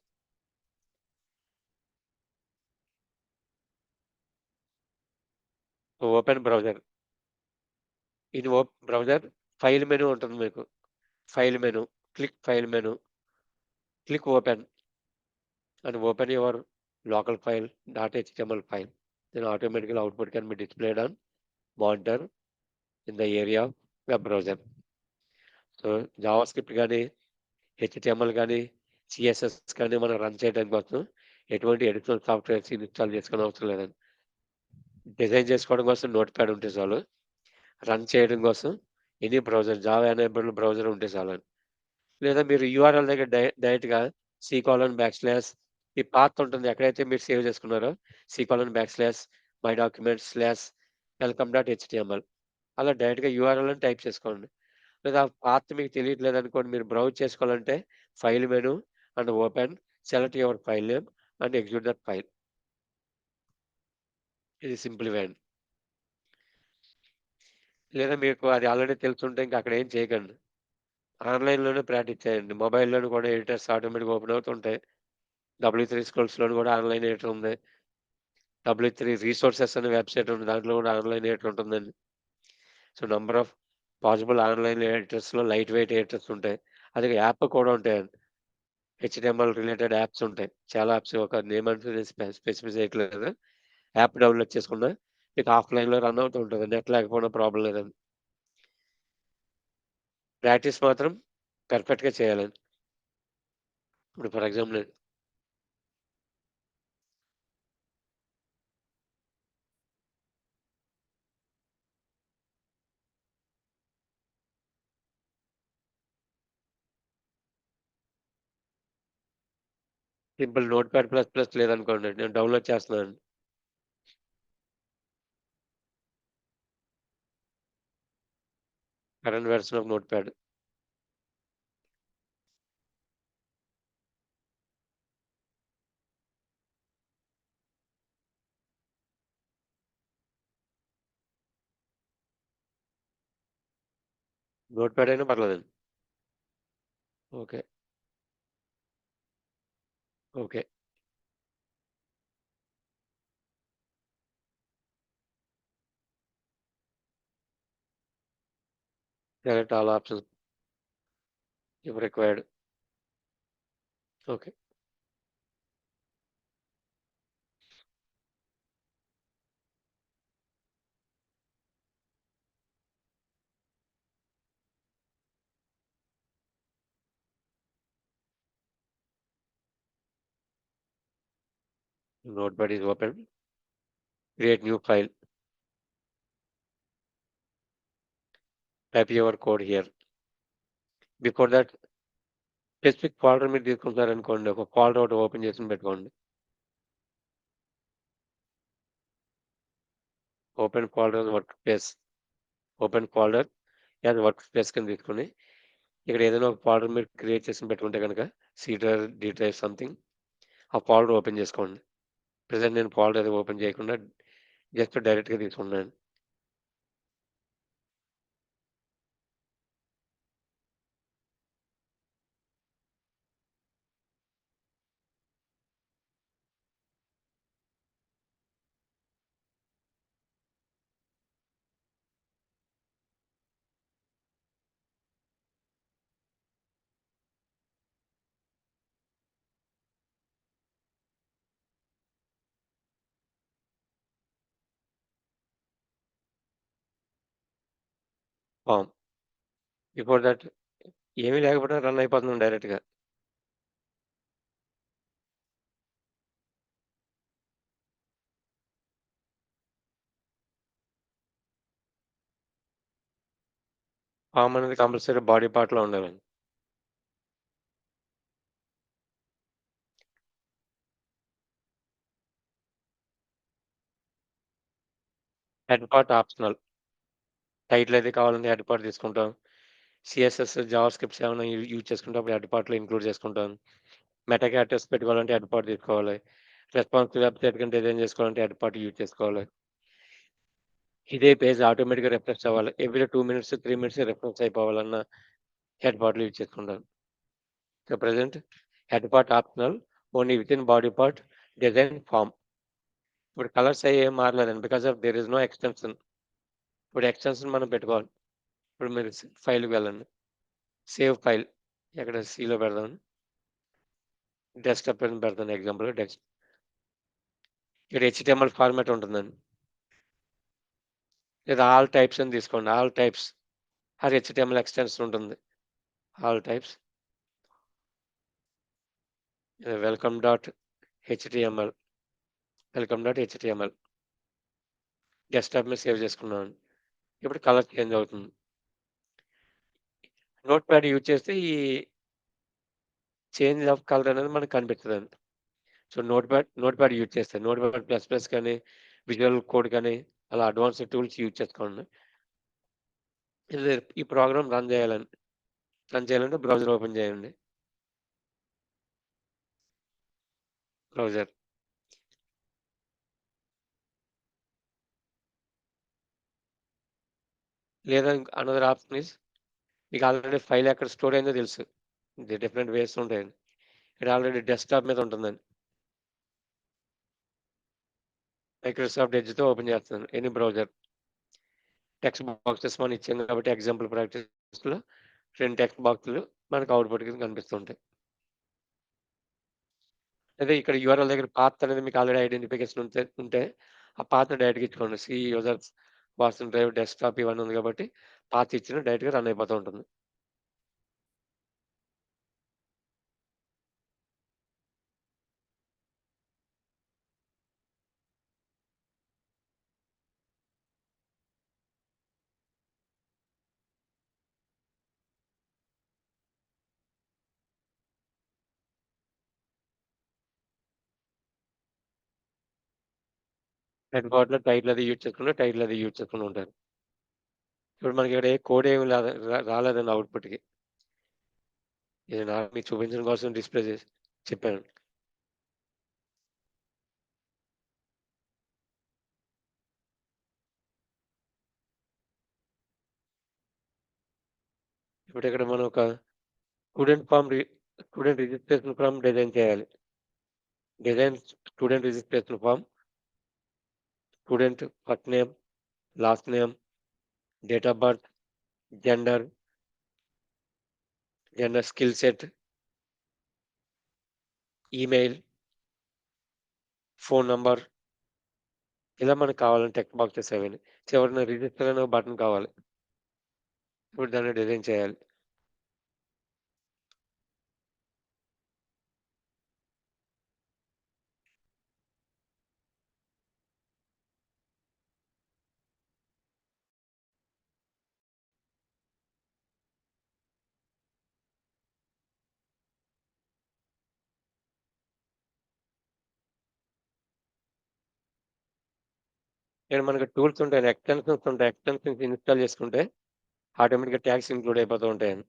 A: So open browser. In browser, file menu ఉంటుంది మీకు. File menu. Click file menu. Click open and open your local file .html file. Then automatically output can be displayed on monitor in the area of web browser. So JavaScript కానీ HTML కానీ CSS కానీ మనం run చేయడానికి కోసం ఎటువంటి additional softwares install చేసుకునే అవసరం లేదండి. డిజైన్ చేసుకోవడం కోసం నోట్ ప్యాడ్ ఉంటే చాలు. రన్ చేయడం కోసం any browser Java enabled browser ఉంటే చాలండి. లేదా మీరు యూఆర్ఎల్ దగ్గర డైరెక్ట్‌గా సి:\/ ఈ పాత్ ఉంటుంది. ఎక్కడైతే మీరు సేవ్ చేసుకున్నారో సి:\/ మై డాక్యుమెంట్స్ స్లాష్ వెల్కమ్.html అలా డైరెక్ట్‌గా యూఆర్ఎల్ అని టైప్ చేసుకోండి. లేదా పాత్ మీకు తెలియట్లేదనుకోండి, మీరు బ్రౌజ్ చేసుకోవాలంటే file menu and open, select your file name and execute that file. ఇది సింపుల్ వే అండి. లేదా మీకు అది ఆల్రెడీ తెలుసుంటే ఇంక అక్కడ ఏం చేయకండి. ఆన్‌లైన్‌లోనే ప్రాక్టీస్ చేయండి. మొబైల్‌లోను కూడా ఎడిటర్స్ ఆటోమేటిక్‌గా ఓపెన్ అవుతుంటాయి. డబ్ల్యూ3 స్కిల్స్‌లోను కూడా ఆన్‌లైన్ ఎడిటర్ ఉంది. డబ్ల్యూ3 రిసోర్సెస్ అనే వెబ్‌సైట్ ఉంది. దాంట్లో కూడా ఆన్‌లైన్ ఎడిటర్ ఉంటుందండి. So, number of possible online ఎడిటర్స్‌లో లైట్ వెయిట్ ఎడిటర్స్ ఉంటాయి. అది యాప్ కూడా ఉంటాయండి. హెచ్‌టిఎంఎల్ రిలేటెడ్ యాప్స్ ఉంటాయి. చాలా యాప్స్ ఒక నేమ్ అంటూ నేను స్పెసిఫై చేయట్లేదు. యాప్ డౌన్‌లోడ్ చేసుకున్నా మీకు ఆఫ్‌లైన్‌లో రన్ అవుతూ ఉంటది. నెట్ లేకపోయినా ప్రాబ్లమ్ లేదండి. ప్రాక్టీస్ మాత్రం పర్ఫెక్ట్‌గా చేయాలండి. ఇప్పుడు for example simple Notepad plus plus లేదనుకోండి. నేను డౌన్‌లోడ్ చేస్తున్నాను. Current version of Notepad. Notepad అయినా పర్లేదండి. Okay. Okay. Select all options if required. Okay. Notepad is open. Create new file. Type your code here. Before that specific folder మీరు తీసుకుంటున్నారనుకోండి. ఒక folder ఒకటి open చేసుకొని పెట్టుకోండి. Open folder as workspace. Open folder as workspace కింద తీసుకొని, ఇక్కడ ఏదైనా ఒక ఫోల్డర్ మీరు క్రియేట్ చేసుకొని పెట్టుకుంటే గనక సీడర్, డీటెయిల్స్ సంథింగ్ ఆ ఫోల్డర్ ఓపెన్ చేసుకోండి. ప్రెజెంట్ నేను ఫోల్డర్ అది ఓపెన్ చేయకుండా జస్ట్ డైరెక్ట్‌గా తీసుకున్నాను. ఫార్మ్. బిఫోర్ దట్ ఏమీ లేకపోయినా రన్ అయిపోతున్నాం డైరెక్ట్‌గా. ఫార్మ్ అనేది కంపల్సరీ బాడీ పార్ట్‌లో ఉండాలండి. Head part optional. టైటిల్ అది కావాలంటే హెడ్ పార్ట్ తీసుకుంటాం. సీఎస్ఎస్, జావా స్క్రిప్ట్స్ ఏమైనా యూజ్ చేసుకుంటే అప్పుడు హెడ్ పార్ట్‌లో ఇంక్లూడ్ చేసుకుంటాం. మెటా క్యారెక్టర్స్ పెట్టుకోవాలంటే హెడ్ పార్ట్ తీసుకోవాలి. రెస్పాన్సివ్ వెబ్‌సైట్ కింద డిజైన్ చేసుకోవాలంటే హెడ్ పార్ట్ యూజ్ చేసుకోవాలి. ఇదే పేజ్ ఆటోమేటిక్‌గా రిఫ్రెష్ అవ్వాలి. ఎవ్రీ 2 మినిట్స్, 3 మినిట్స్ రిఫ్రెష్ అయిపోవాలన్న హెడ్ పార్ట్‌లు యూజ్ చేసుకుంటాను. So, present head part optional. Only within body part design form. ఇప్పుడు కలర్స్ అయి ఏం మారలేదండి. Because of there is no extension. ఇప్పుడు ఎక్స్‌టెన్షన్ మనం పెట్టుకోవాలి. ఇప్పుడు మీరు ఫైల్‌కి వెళ్ళండి. Save file. ఎక్కడ సీలో పెడదాం. డెస్క్‌టాప్ అని పెడతాను ఎగ్జాంపుల్‌గా ఇక్కడ హెచ్‌టీఎంఎల్ ఫార్మాట్ ఉంటుందండి. లేదా ఆల్ టైప్స్ అని తీసుకోండి. All types or HTML extension ఉంటుంది. All types welcome dot HTML. Welcome dot HTML. Desktop మీద సేవ్ చేసుకున్నాను. ఇప్పుడు కలర్ చేంజ్ అవుతుంది. నోట్‌ప్యాడ్ యూజ్ చేస్తే ఈ చేంజ్ ఆఫ్ కలర్ అనేది మనకు కనిపించదండి. సో, నోట్‌ప్యాడ్ యూజ్ చేస్తే నోట్‌ప్యాడ్ ప్లస్ ప్లస్ కానీ, విజువల్ కోడ్ కానీ అలా అడ్వాన్స్‌డ్ టూల్స్ యూజ్ చేసుకోండి. ఇది ఈ ప్రోగ్రామ్ రన్ చేయాలంటే బ్రౌజర్ ఓపెన్ చేయండి. బ్రౌజర్. లేదా అనదర్ ఆప్షన్ ఈస్ మీకు ఆల్రెడీ ఫైల్ ఎక్కడ స్టోర్ అయిందో తెలుసు. డిఫరెంట్ వేస్ ఉంటాయండి. ఇక్కడ ఆల్రెడీ డెస్క్‌టాప్ మీద ఉంటుందండి. మైక్రోసాఫ్ట్ ఎడ్జ్‌తో ఓపెన్ చేస్తున్నాను. Any browser. టెక్స్ట్ బాక్సెస్ మనం ఇచ్చాం కాబట్టి ఎగ్జాంపుల్ ప్రాక్టీస్‌లో 2 టెక్స్ట్ బాక్సులు మనకు అవుట్‌పుట్ కింద కనిపిస్తుంటాయి. అదే ఇక్కడ యూఆర్ఎల్ దగ్గర పాత్ అనేది మీకు ఆల్రెడీ ఐడెంటిఫికేషన్ ఉంటే ఆ పాత్‌ని డైరెక్ట్‌గా ఇచ్చుకోండి. యూజర్స్ వాట్సన్ డ్రైవ్, డెస్క్‌టాప్ ఇవన్నీ ఉంది కాబట్టి పాత్ ఇచ్చినా డైరెక్ట్‌గా రన్ అయిపోతూ ఉంటుంది. హెడ్ పార్ట్‌లో టైటిల్ అది యూజ్ చేసుకుంటే టైటిల్ అది యూజ్ చేసుకుంటూ ఉంటారు. ఇప్పుడు మనకి ఇక్కడ ఏ కోడ్ ఏమి రాలేదండి అవుట్‌పుట్‌కి. ఇది మీకు చూపించడం కోసం డిస్‌ప్లే చేసి చెప్పాను. ఇప్పుడు ఇక్కడ మనం ఒక student form student registration form design చేయాలి. Student registration form, student first name, last name, date of birth, gender, skill set, email, phone number ఇలా మనకు కావాలని టెక్స్ట్ బాక్సెస్ అవన్నీ. చివరన రిజిస్టర్ అనే బటన్ కావాలి. ఇప్పుడు దాన్ని డిజైన్ చేయాలి. ఇక్కడ మనకు టూల్స్ ఉంటాయి. ఎక్స్‌టెన్షన్స్ ఉంటాయి. ఎక్స్‌టెన్షన్స్ ఇన్‌స్టాల్ చేసుకుంటే ఆటోమేటిక్‌గా ట్యాగ్స్ ఇంక్లూడ్ అయిపోతూ ఉంటాయండి.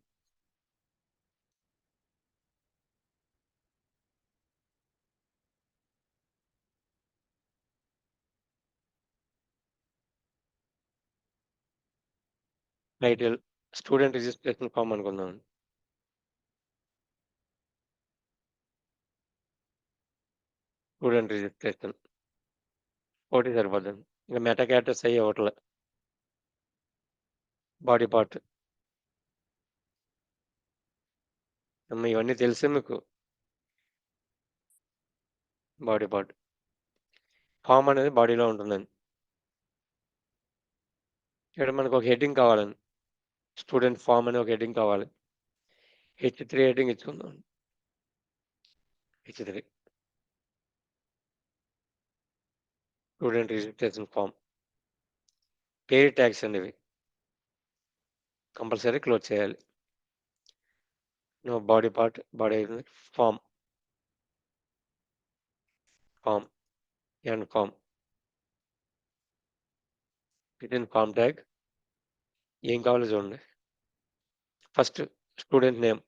A: టైటిల్ స్టూడెంట్ రిజిస్ట్రేషన్ ఫార్మ్ అనుకుందాం. స్టూడెంట్ రిజిస్ట్రేషన్ ఒకటి సరిపోద్దండి. ఇంక మెటా క్యారెక్టర్స్ అయ్యి ఇవ్వట్లే. Body part. ఇవన్నీ తెలుసు మీకు. Body part. ఫార్మ్ అనేది బాడీలో ఉంటుందండి. ఇక్కడ మనకు ఒక హెడ్డింగ్ కావాలండి. స్టూడెంట్ ఫామ్ అనే ఒక హెడ్డింగ్ కావాలి. H3 హెడ్డింగ్ ఇచ్చుకుందాం. H3 student registration form. పేరు ట్యాగ్స్ అండి ఇవి. కంపల్సరీ క్లోజ్ చేయాలి. Body part, body form and form. With in form tag ఏం కావాలో చూడండి. ఫస్ట్ స్టూడెంట్ నేమ్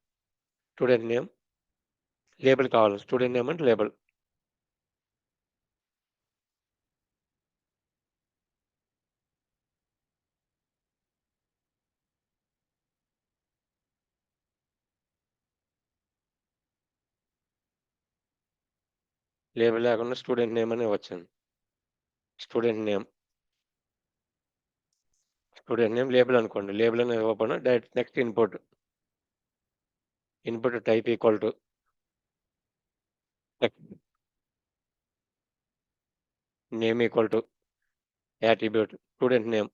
A: లేబుల్ కావాలి. స్టూడెంట్ నేమ్ అంటే లేబుల్. లేబుల్ లేకుండా స్టూడెంట్ నేమ్ అనే వచ్చింది. స్టూడెంట్ నేమ్ లేబుల్ అనుకోండి. లేబుల్ అనేది ఇవ్వకుండా direct next input type equal to name equal to attribute student name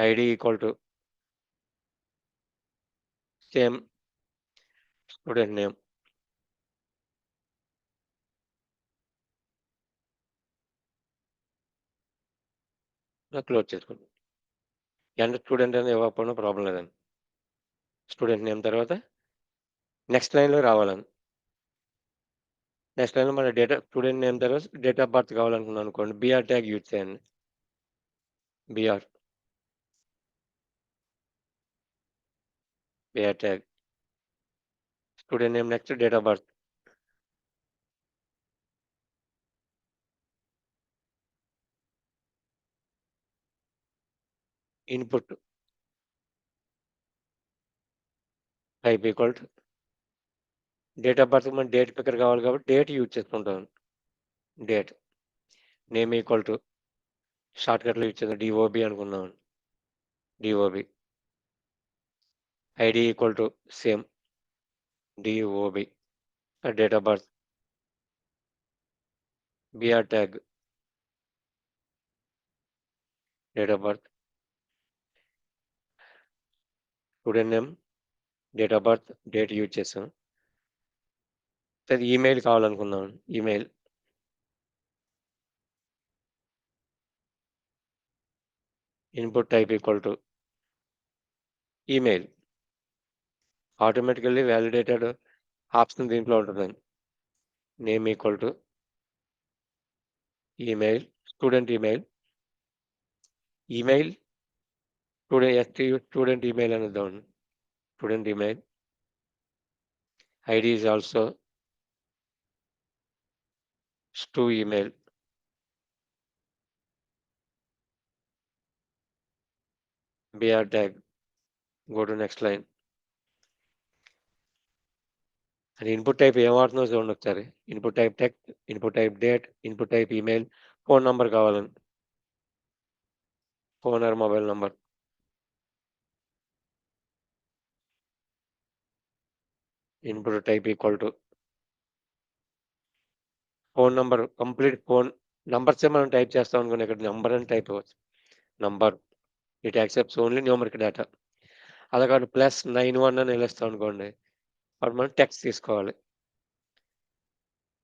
A: ID equal to same student name. Close చేసుకోండి. ఎంత స్టూడెంట్ అనేది ఇవ్వకపోయినా ప్రాబ్లం లేదండి. స్టూడెంట్ నేమ్ తర్వాత నెక్స్ట్ లైన్లో రావాలని. నెక్స్ట్ లైన్లో మన స్టూడెంట్ నేమ్ తర్వాత డేట్ ఆఫ్ బర్త్ కావాలనుకున్నాను అనుకోండి. బిఆర్ ట్యాగ్ యూజ్ చేయండి. BR tag student name next date of birth. Input type equal to date of birth మన డేట్ పిక్కర్ కావాలి కాబట్టి డేట్ యూజ్ చేసుకుంటాం. డేట్ నేమ్ ఈక్వల్ టు షార్ట్ కట్లో యూజ్ చేద్దాం. డిఓబి అనుకుందాం. DOB ID equal to same DOB date of birth. BR tag date of birth student name date of birth date use చేస్తాం. Email కావాలనుకుందాం. Email input type equal to email. Automatically validated option దీంట్లో ఉంటుందండి. Name equal to email student email student email అని ఇద్దాం. Student email ID is also stu email. br tag go to next line. and input type ఏం వాడుతుందో చూడండి ఒకసారి. Input type text, input type date, input type email, phone number కావాలని. Phone or mobile number. Input type equal to phone number complete phone నంబర్సే మనం type చేస్తాం అనుకోండి. ఇక్కడ నంబర్ అని టైప్ అవ్వచ్చు. Number it accepts only numeric data. అలా కాదు +91 అని వెళ్ళేస్తాం అనుకోండి. అప్పుడు మనం టెక్స్ట్ తీసుకోవాలి.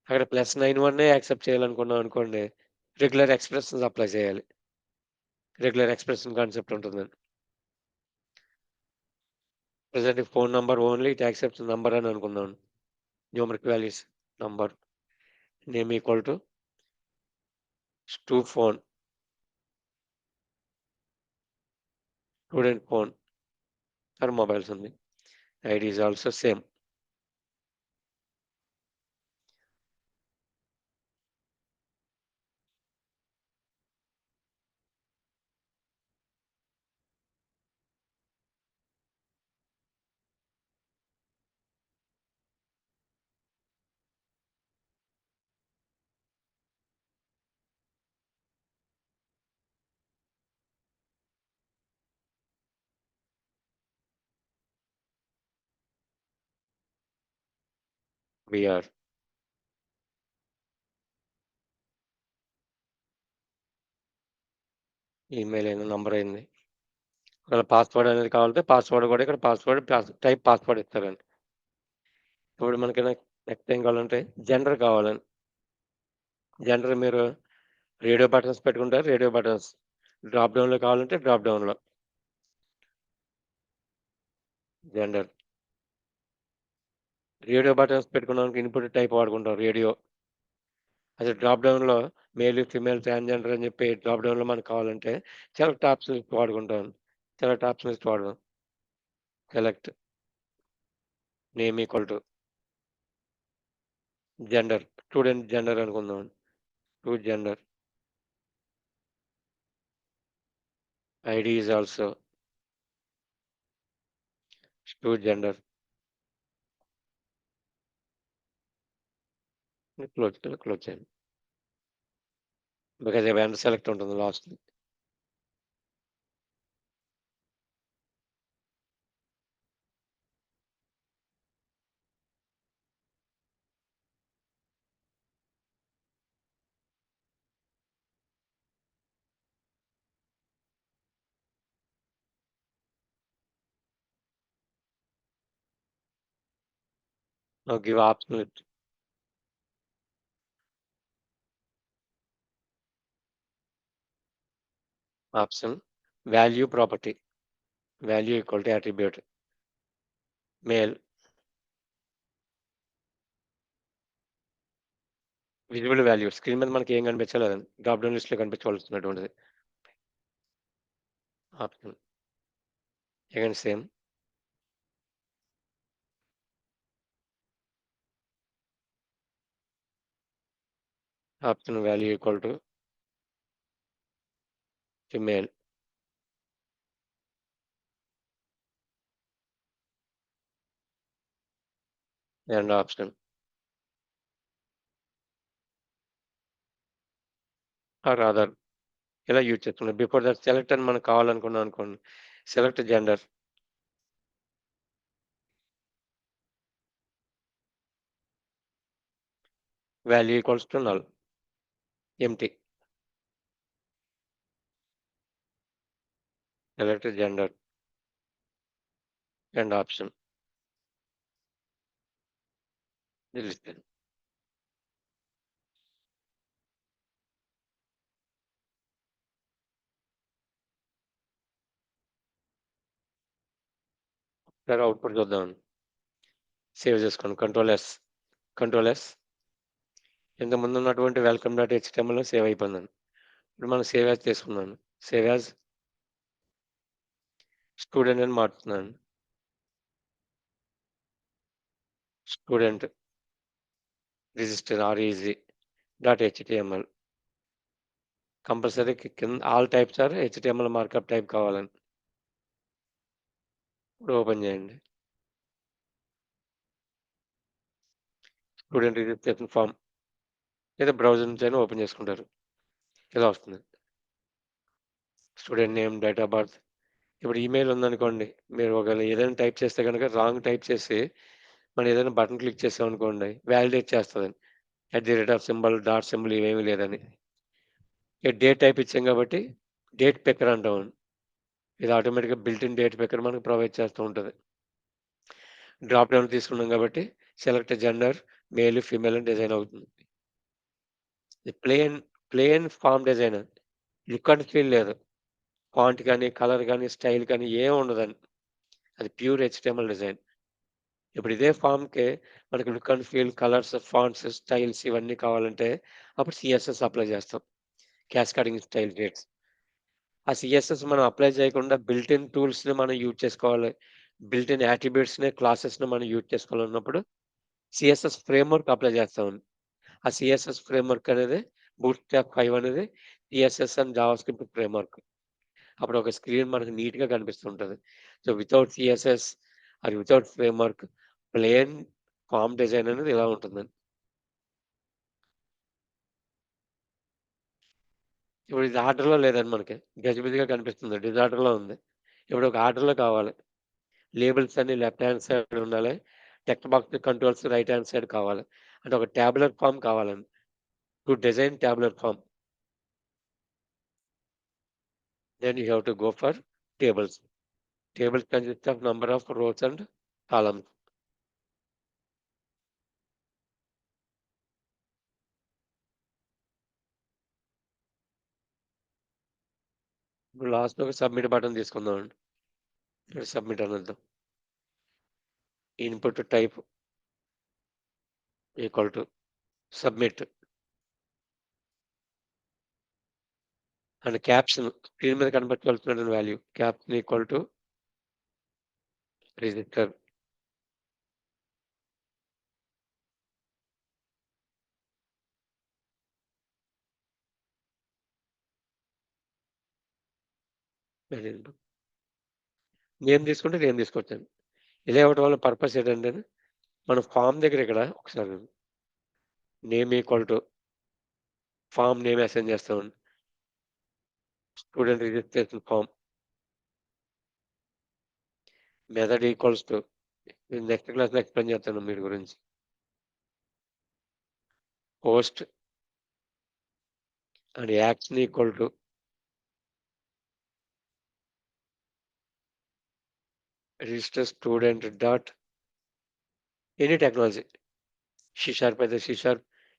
A: అక్కడ +91 యాక్సెప్ట్ చేయాలనుకున్నాం అనుకోండి. రెగ్యులర్ ఎక్స్ప్రెషన్స్ అప్లై చేయాలి. రెగ్యులర్ ఎక్స్ప్రెషన్ కాన్సెప్ట్ ఉంటుందండి. Present phone number only it accepts number అని అనుకుందాం. Numeric values number. Name equal to stu phone student phone or mobiles ఉంది. ID is also same. BR email అయినా, number అయింది. ఒకవేళ password అనేది కావాలంటే పాస్వర్డ్ కూడా ఇక్కడ టైప్ పాస్వర్డ్ ఇస్తారండి. ఇప్పుడు మనకి నెక్స్ట్ ఏం కావాలంటే జెండర్ కావాలండి. జెండర్ మీరు రేడియో బటన్స్ పెట్టుకుంటారు. రేడియో బటన్స్ డ్రాప్ డౌన్‌లో కావాలంటే డ్రాప్ డౌన్‌లో జెండర్. రేడియో బటన్స్ పెట్టుకున్నానికి ఇన్‌పుట్ టైప్ వాడుకుంటాం రేడియో. అదే డ్రాప్ డౌన్‌లో మేల్, ఫీమేల్, ట్రాన్స్‌జెండర్ అని చెప్పి డ్రాప్ డౌన్‌లో మనకు కావాలంటే సెలెక్ట్ ఆప్షన్ వాడుకుంటాం. సెలెక్ట్ ఆప్షన్ వాడదాం. Select name equal to gender. Student gender అనుకుందాం. To gender. ID is also to gender. Close చేయండి. బికాజ్ వెన్ సెలెక్ట్ ఉంటుంది last. Now give option value property. Value equal to attribute. Male. Visible value screen మీద మనకి ఏం కనిపించలేదండి. Drop down లిస్ట్‌లో కనిపించవలసినటువంటిది. Option. Again same. Option value equal to female. And option. Or other. ఇలా use చేస్తున్నాం. Before that select అని మనకు కావాలనుకున్నాం అనుకోండి. Select gender. Value equals to null. Empty. Select gender. And option. List. సరే అవుట్‌పుట్ చూద్దామండి. సేవ్ చేసుకోండి. Control S. ఇంతకుముందు ఉన్నటువంటి వెల్కమ్ డాట్ హెచ్‌టిఎంఎల్ సేవ్ అయిపోయిందండి. ఇప్పుడు మనం సేవ్ యాజ్ చేసుకున్నాను. సేవ్ యాజ్ స్టూడెంట్ అని మార్చుతున్నాను. Student register REG dot HTML. Compulsory కింద all types or HTML markup type కావాలండి. ఇప్పుడు ఓపెన్ చేయండి. స్టూడెంట్ రిజిస్ట్రేషన్ ఫార్మ్ లేదా బ్రౌజర్ నుంచి అయినా ఓపెన్ చేసుకుంటారు. ఇలా వస్తుంది. Student name, date of birth. ఇప్పుడు ఈమెయిల్ ఉందనుకోండి. మీరు ఒకవేళ ఏదైనా టైప్ చేస్తే గనుక రాంగ్ టైప్ చేసి మనం ఏదైనా బటన్ క్లిక్ చేసామనుకోండి వాలిడేట్ చేస్తదండి. @ డాట్ సింబల్ ఇవేమీ లేదని. డేట్ టైప్ ఇచ్చాం కాబట్టి డేట్ పికర్ అంటామండి. ఇది ఆటోమేటిక్‌గా బిల్ట్ ఇన్ డేట్ పికర్ మనకు ప్రొవైడ్ చేస్తూ ఉంటది. డ్రాప్ డౌన్ తీసుకున్నాం కాబట్టి సెలెక్ట్ జెండర్ మేల్, ఫీమేల్ అని డిజైన్ అవుతుంది. ఇది ప్లెయిన్ ఫార్మ్ డిజైన్ అండి. లుక్ అండ్ ఫీల్ లేదు. ఫాంట్ గాని, కలర్ గాని, స్టైల్ గాని ఏమి ఉండదండి. అది ప్యూర్ హెచ్‌టిఎంఎల్ డిజైన్. ఇప్పుడు ఇదే ఫార్మ్‌కే మనకి look and feel, colours, fonts, styles ఇవన్నీ కావాలంటే అప్పుడు సీఎస్ఎస్ అప్లై చేస్తాం. Cascading style rates. ఆ సీఎస్ఎస్ మనం అప్లై చేయకుండా బిల్ట్ ఇన్ టూల్స్‌ని మనం యూజ్ చేసుకోవాలి. బిల్ట్ ఇన్ యాట్రిబ్యూట్స్‌ని, క్లాసెస్‌ని మనం యూజ్ చేసుకోవాలన్నప్పుడు సీఎస్ఎస్ ఫ్రేమ్‌వర్క్ అప్లై చేస్తామండి. ఆ సీఎస్ఎస్ ఫ్రేమ్‌వర్క్ అనేది బూట్‌స్ట్రాప్ 5 అనేది సీఎస్ఎస్ అండ్ జావాస్క్రిప్ట్ ఫ్రేమ్‌వర్క్. అప్పుడు ఒక స్క్రీన్ మనకు నీట్‌గా కనిపిస్తుంటది. So, without CSS or without framework plain form design అనేది ఇలా ఉంటుందండి. ఇప్పుడు ఇది ఆర్డర్‌లో లేదండి మనకి. గజిబిజిగా కనిపిస్తుంది. డిజార్డర్‌లో ఉంది. ఇప్పుడు ఒక ఆర్డర్‌లో కావాలి. లేబుల్స్ అన్ని లెఫ్ట్ హ్యాండ్ సైడ్ ఉండాలి. Text box controls right hand side కావాలి. అంటే ఒక టాబ్యులర్ ఫార్మ్ కావాలండి. To design tabular form. Then you have to go for tables. Tables consist of number of rows and columns. ఇప్పుడు last ఒక submit button తీసుకుందాం అండి. ఇక్కడ సబ్మిట్ అనేద్దాం. Input type equal to submit and caption screen మీద కనబడుతున్న value caption equal to register. Name తీసుకుంటే name తీసుకొచ్చాను. ఇలా ఇవ్వడం వల్ల పర్పస్ ఏంటంటే మనం ఫామ్ దగ్గర ఇక్కడ ఒకసారి name equal to form name assign చేస్తామండి. Student registration form method equals to next క్లాస్లో ఎక్స్ప్లెయిన్ చేస్తాను మీరు గురించి. Post and action equal to register student dot any technology. C# అయితే C#,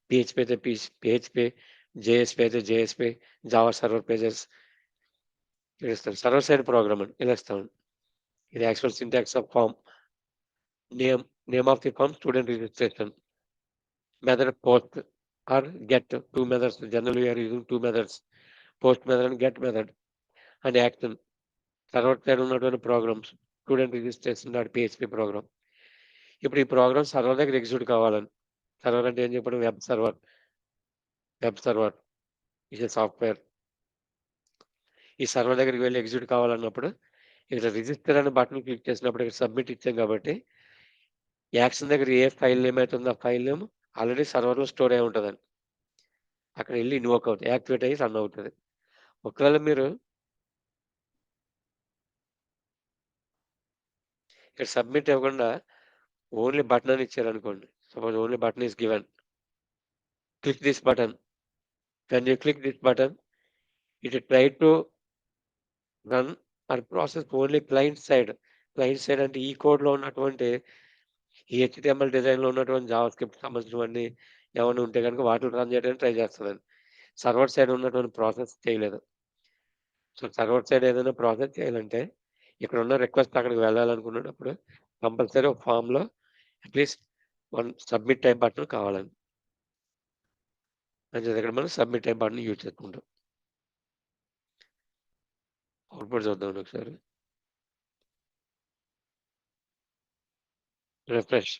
A: PHP అయితే PHP, JSP అయితే JSP, జావా సర్వర్ పేజెస్ ఇస్తాను. Server side program అని ఇలా ఇస్తాను. ఇది actual syntax of form. Name of the form student registration. Method post or get, two methods. Generally we are using two methods, post method and get method. And action server side ఉన్నటువంటి programs student registration dot PHP program. ఇప్పుడు ఈ program server దగ్గర execute కావాలని. Server అంటే ఏం చెప్పడం web server. Web server ఇది software. ఈ సర్వర్ దగ్గరికి వెళ్ళి ఎగ్జిక్యూట్ కావాలన్నప్పుడు ఇక్కడ రిజిస్టర్ అనే బటన్ క్లిక్ చేసినప్పుడు ఇక్కడ సబ్మిట్ ఇచ్చాం కాబట్టి యాక్షన్ దగ్గర ఏ ఫైల్ నేమ్ అయితే ఉందో ఆ ఫైల్ నేమ్ ఆల్రెడీ సర్వర్లో స్టోర్ అయి ఉంటుందండి. అక్కడ వెళ్ళి ఇన్వోక్ అవుతుంది, యాక్టివేట్ అయ్యి రన్ అవుతుంది. ఒకవేళ మీరు ఇక్కడ సబ్మిట్ ఇవ్వకుండా ఓన్లీ బటన్ అని ఇచ్చారనుకోండి, suppose only button is given, click this button. When you click this button it try to run or process only client side. Client side అంటే ఈ కోడ్లో ఉన్నటువంటి ఈ HTML డిజైన్లో ఉన్నటువంటి జావా స్క్రిప్ట్ సంబంధించినవన్నీ ఏమైనా ఉంటే కనుక వాటిని రన్ చేయడానికి ట్రై చేస్తుందండి. సర్వర్ సైడ్ ఉన్నటువంటి ప్రాసెస్ చేయలేదు. సో సర్వర్ సైడ్ ఏదైనా ప్రాసెస్ చేయాలంటే ఇక్కడ ఉన్న రిక్వెస్ట్ అక్కడికి వెళ్ళాలనుకున్నప్పుడు కంపల్సరీ ఒక ఫామ్లో at least one submit type button కావాలండి. అంటే ఇక్కడ మనం సబ్మిట్ టైప్ బటన్ యూజ్ చేసుకుంటాం. అవుట్పుట్ చూద్దాం ఒకసారి. రిఫ్రెష్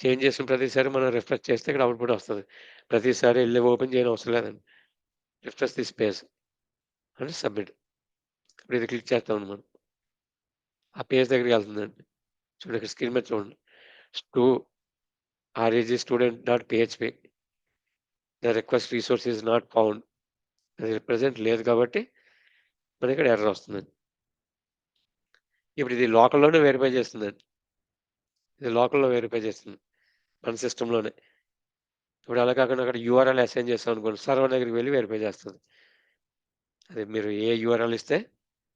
A: చేంజ్ చేసిన ప్రతిసారి మనం రిఫ్రెష్ చేస్తే ఇక్కడ అవుట్పుట్ వస్తుంది. ప్రతిసారి వెళ్ళి ఓపెన్ చేయడం అవసరం లేదండి. రిఫ్రెష్ ది స్పేస్ అంటే సబ్మిట్. ఇప్పుడు ఇది క్లిక్ చేస్తాం మనం, ఆ పేజ్ దగ్గరికి వెళ్తుందండి. చూడండి ఇక్కడ స్క్రీన్ మీద చూడండి, REG student dot PHP the request resource is not found. అది ప్రెసెంట్ లేదు కాబట్టి మనకి ఇక్కడ ఎర్రర్ వస్తుందండి. ఇప్పుడు ఇది లోకల్లోనే వెరిఫై చేస్తుందండి. ఇది లోకల్లో వెరిఫై చేస్తుంది మన సిస్టంలోనే. ఇప్పుడు అలా కాకుండా అక్కడ URL అసైన్ చేస్తాం అనుకోండి, సర్వర్ దగ్గరికి వెళ్ళి వెరిఫై చేస్తుంది. అది మీరు ఏ URL ఇస్తే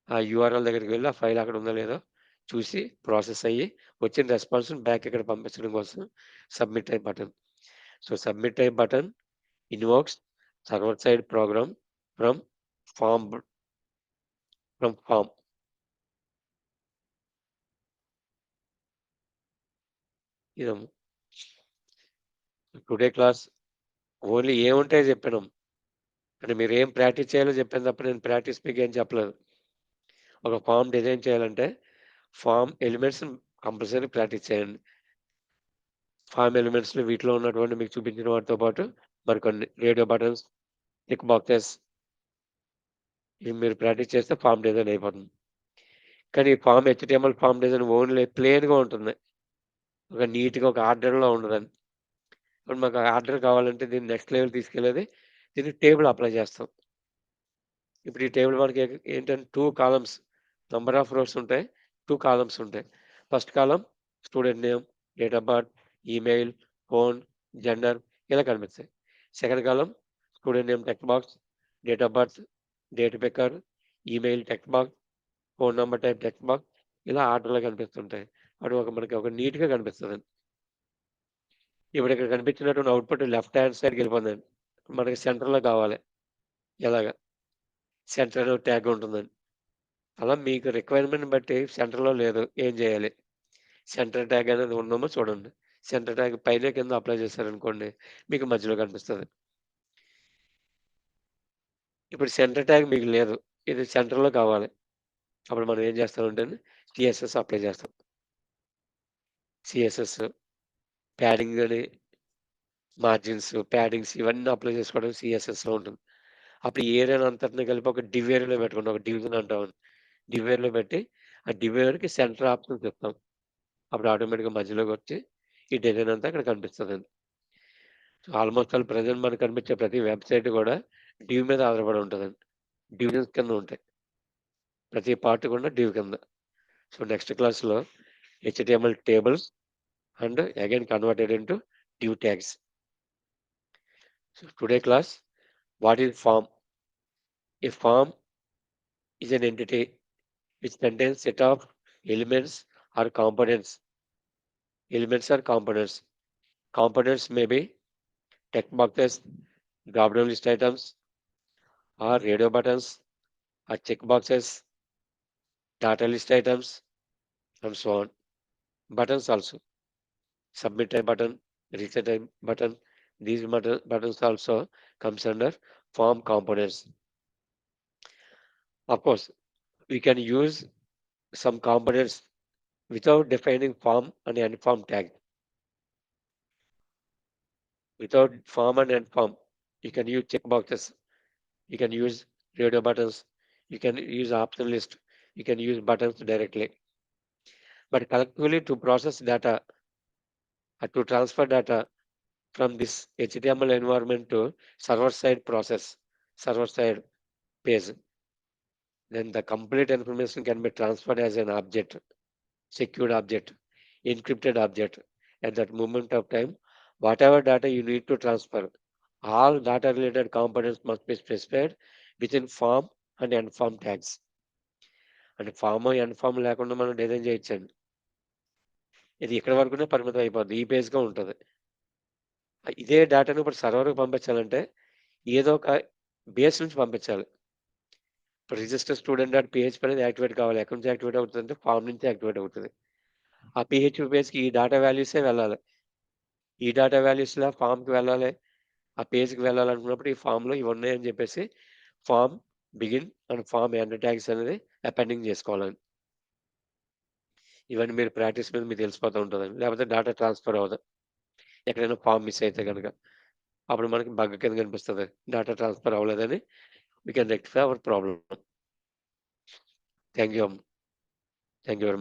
A: ఆ URL దగ్గరికి వెళ్ళి ఆ ఫైల్ అక్కడ ఉందో లేదో చూసి ప్రాసెస్ అయ్యి వచ్చిన రెస్పాన్స్ బ్యాక్ ఇక్కడ పంపించడం కోసం submit type button. So submit type button invokes server side program from form. ఇదమ్మ టుడే క్లాస్ ఓన్లీ ఏముంటాయో చెప్పినాం. అంటే మీరు ఏం ప్రాక్టీస్ చేయాలో చెప్పాను తప్ప నేను ప్రాక్టీస్ మీకు ఏం చెప్పలేదు. ఒక ఫామ్ డిజైన్ చేయాలంటే ఫామ్ ఎలిమెంట్స్ కంపల్సరీ ప్రాక్టీస్ చేయండి. ఫామ్ ఎలిమెంట్స్లో వీటిలో ఉన్నటువంటి మీకు చూపించిన వాటితో పాటు మరికొన్ని రేడియో బటన్స్, టిక్ బాక్సెస్ ఇవి మీరు ప్రాక్టీస్ చేస్తే ఫామ్ డిజైన్ అయిపోతుంది. కానీ ఈ form HTML form design only ప్లెయిన్గా ఉంటుంది, ఒక నీట్గా ఒక ఆర్డర్లో ఉండదండి. ఇప్పుడు మాకు ఆర్డర్ కావాలంటే దీన్ని నెక్స్ట్ లెవెల్ తీసుకెళ్ళేది దీనికి టేబుల్ అప్లై చేస్తాం. ఇప్పుడు ఈ టేబుల్ మనకి ఏంటంటే 2 కాలమ్స్, నంబర్ ఆఫ్ రోస్ ఉంటాయి, 2 కాలమ్స్ ఉంటాయి. First column student name, date of birth, email, phone, gender ఇలా కనిపిస్తాయి. Second column student name text box, date of birth, date picker, email text box, phone number type text box ఇలా ఆర్డర్‌లో కనిపిస్తుంటాయి. అటు మనకి ఒక నీట్‌గా కనిపిస్తదండి. ఇప్పుడు ఇక్కడ కనిపించినటువంటి అవుట్‌పుట్ లెఫ్ట్ హ్యాండ్ సైడ్‌కెళ్ళిపోతుందండి. మనకి సెంటర్‌లో కావాలి. ఎలాగా? సెంటర్ ట్యాగ్ ఉంటుందండి. అలా మీకు రిక్వైర్మెంట్‌ని బట్టి సెంటర్‌లో లేదు. ఏం చేయాలి? సెంటర్ ట్యాగ్ అనేది ఉందేమో చూడండి. సెంటర్ ట్యాగ్ పైన కింద అప్లై చేశారనుకోండి, మీకు మధ్యలో కనిపిస్తది. ఇప్పుడు సెంటర్ ట్యాగ్ మీకు లేదు. ఇది సెంటర్‌లో కావాలి. అప్పుడు మనం ఏం చేస్తామంటే సీఎస్ఎస్ అప్లై చేస్తాం. సీఎస్ఎస్, ప్యాడింగ్ అని, మార్జిన్స్, ప్యాడింగ్స్ ఇవన్నీ అప్లై చేసుకోవడం సీఎస్ఎస్‌లో ఉంటుంది. అప్పుడు ఈ ఏరియాని అంతటిని కలిపి ఒక డివ్ ఏరియాలో పెట్టుకుంటాం. ఒక డివిజన్ అంటామండి. డివ్ ఏరియాలో పెట్టి, ఆ డివ్ ఏరియాకి సెంటర్ ఆప్షన్స్ ఇస్తాం. అప్పుడు ఆటోమేటిక్‌గా మధ్యలోకొచ్చి ఈ డిజైన్ అంతా అక్కడ కనిపిస్తదండి. సో, ఆల్‌మోస్ట్ ఆల్ ప్రెజెంట్ మనకు కనిపించే ప్రతి వెబ్‌సైట్ కూడా డివ్ మీద ఆధారపడి ఉంటదండి. డివిజన్స్ కింద ఉంటాయి. ప్రతి పార్ట్ కూడా డివ్ కింద. సో, నెక్స్ట్ క్లాస్‌లో HTML tables and again converted into div tags. So today class, what is form? A form is an entity which contains set of elements or components. Elements or components. Components may be text boxes, drop-down list items, or radio buttons, or check boxes, data list items, and so on. Buttons also. Submit type button, reset type button. These buttons also comes under form components. Of course, we can use some components without defining form and end form tag. Without form and end form, you can use checkboxes, you can use radio buttons, you can use option list, you can use buttons directly. But collectively to process data or to transfer data from this HTML environment to server side process, server side page, then the complete information can be transferred as an object, secured object, encrypted object. At that moment of time, whatever data you need to transfer, all data related components must be specified within form and end form tags. అంటే form end form లేకుండా మనం design చేయొచ్చండి. ఇది ఇక్కడ వరకునే పరిమితం అయిపోద్ది. ఈ పేజ్‌గా ఉంటది. ఇదే డేటాను ఇప్పుడు సర్వర్‌కి పంపించాలంటే ఏదో ఒక బేస్ నుంచి పంపించాలి. ఇప్పుడు రిజిస్టర్ స్టూడెంట్ డాట్ పీహెచ్‌పీ అనేది యాక్టివేట్ కావాలి. ఎక్కడి నుంచి యాక్టివేట్ అవుతుందంటే ఫామ్ నుంచి యాక్టివేట్ అవుతది. ఆ పీహెచ్‌పీ పేజ్‌కి ఈ డేటా వాల్యూసే వెళ్ళాలి. ఈ డేటా వాల్యూస్‌లా ఫామ్‌కి వెళ్ళాలి. ఆ పేజ్‌కి వెళ్ళాలనుకున్నప్పుడు ఈ ఫామ్‌లో ఇవి ఉన్నాయని చెప్పేసి form begin and form end tags అనేది అపెండింగ్ చేసుకోవాలండి. ఇవన్నీ మీరు ప్రాక్టీస్ మీద మీకు తెలిసిపోతూ ఉంటదండి. లేకపోతే డేటా ట్రాన్స్‌ఫర్ అవ్వదు. ఎక్కడైనా ఫార్మ్ మిస్ అయితే గనక. అప్పుడు మనకి బగ్ కింద కనిపిస్తది. డేటా ట్రాన్స్‌ఫర్ అవ్వలేదని we can rectify our problem. Thank you. Thank you very much.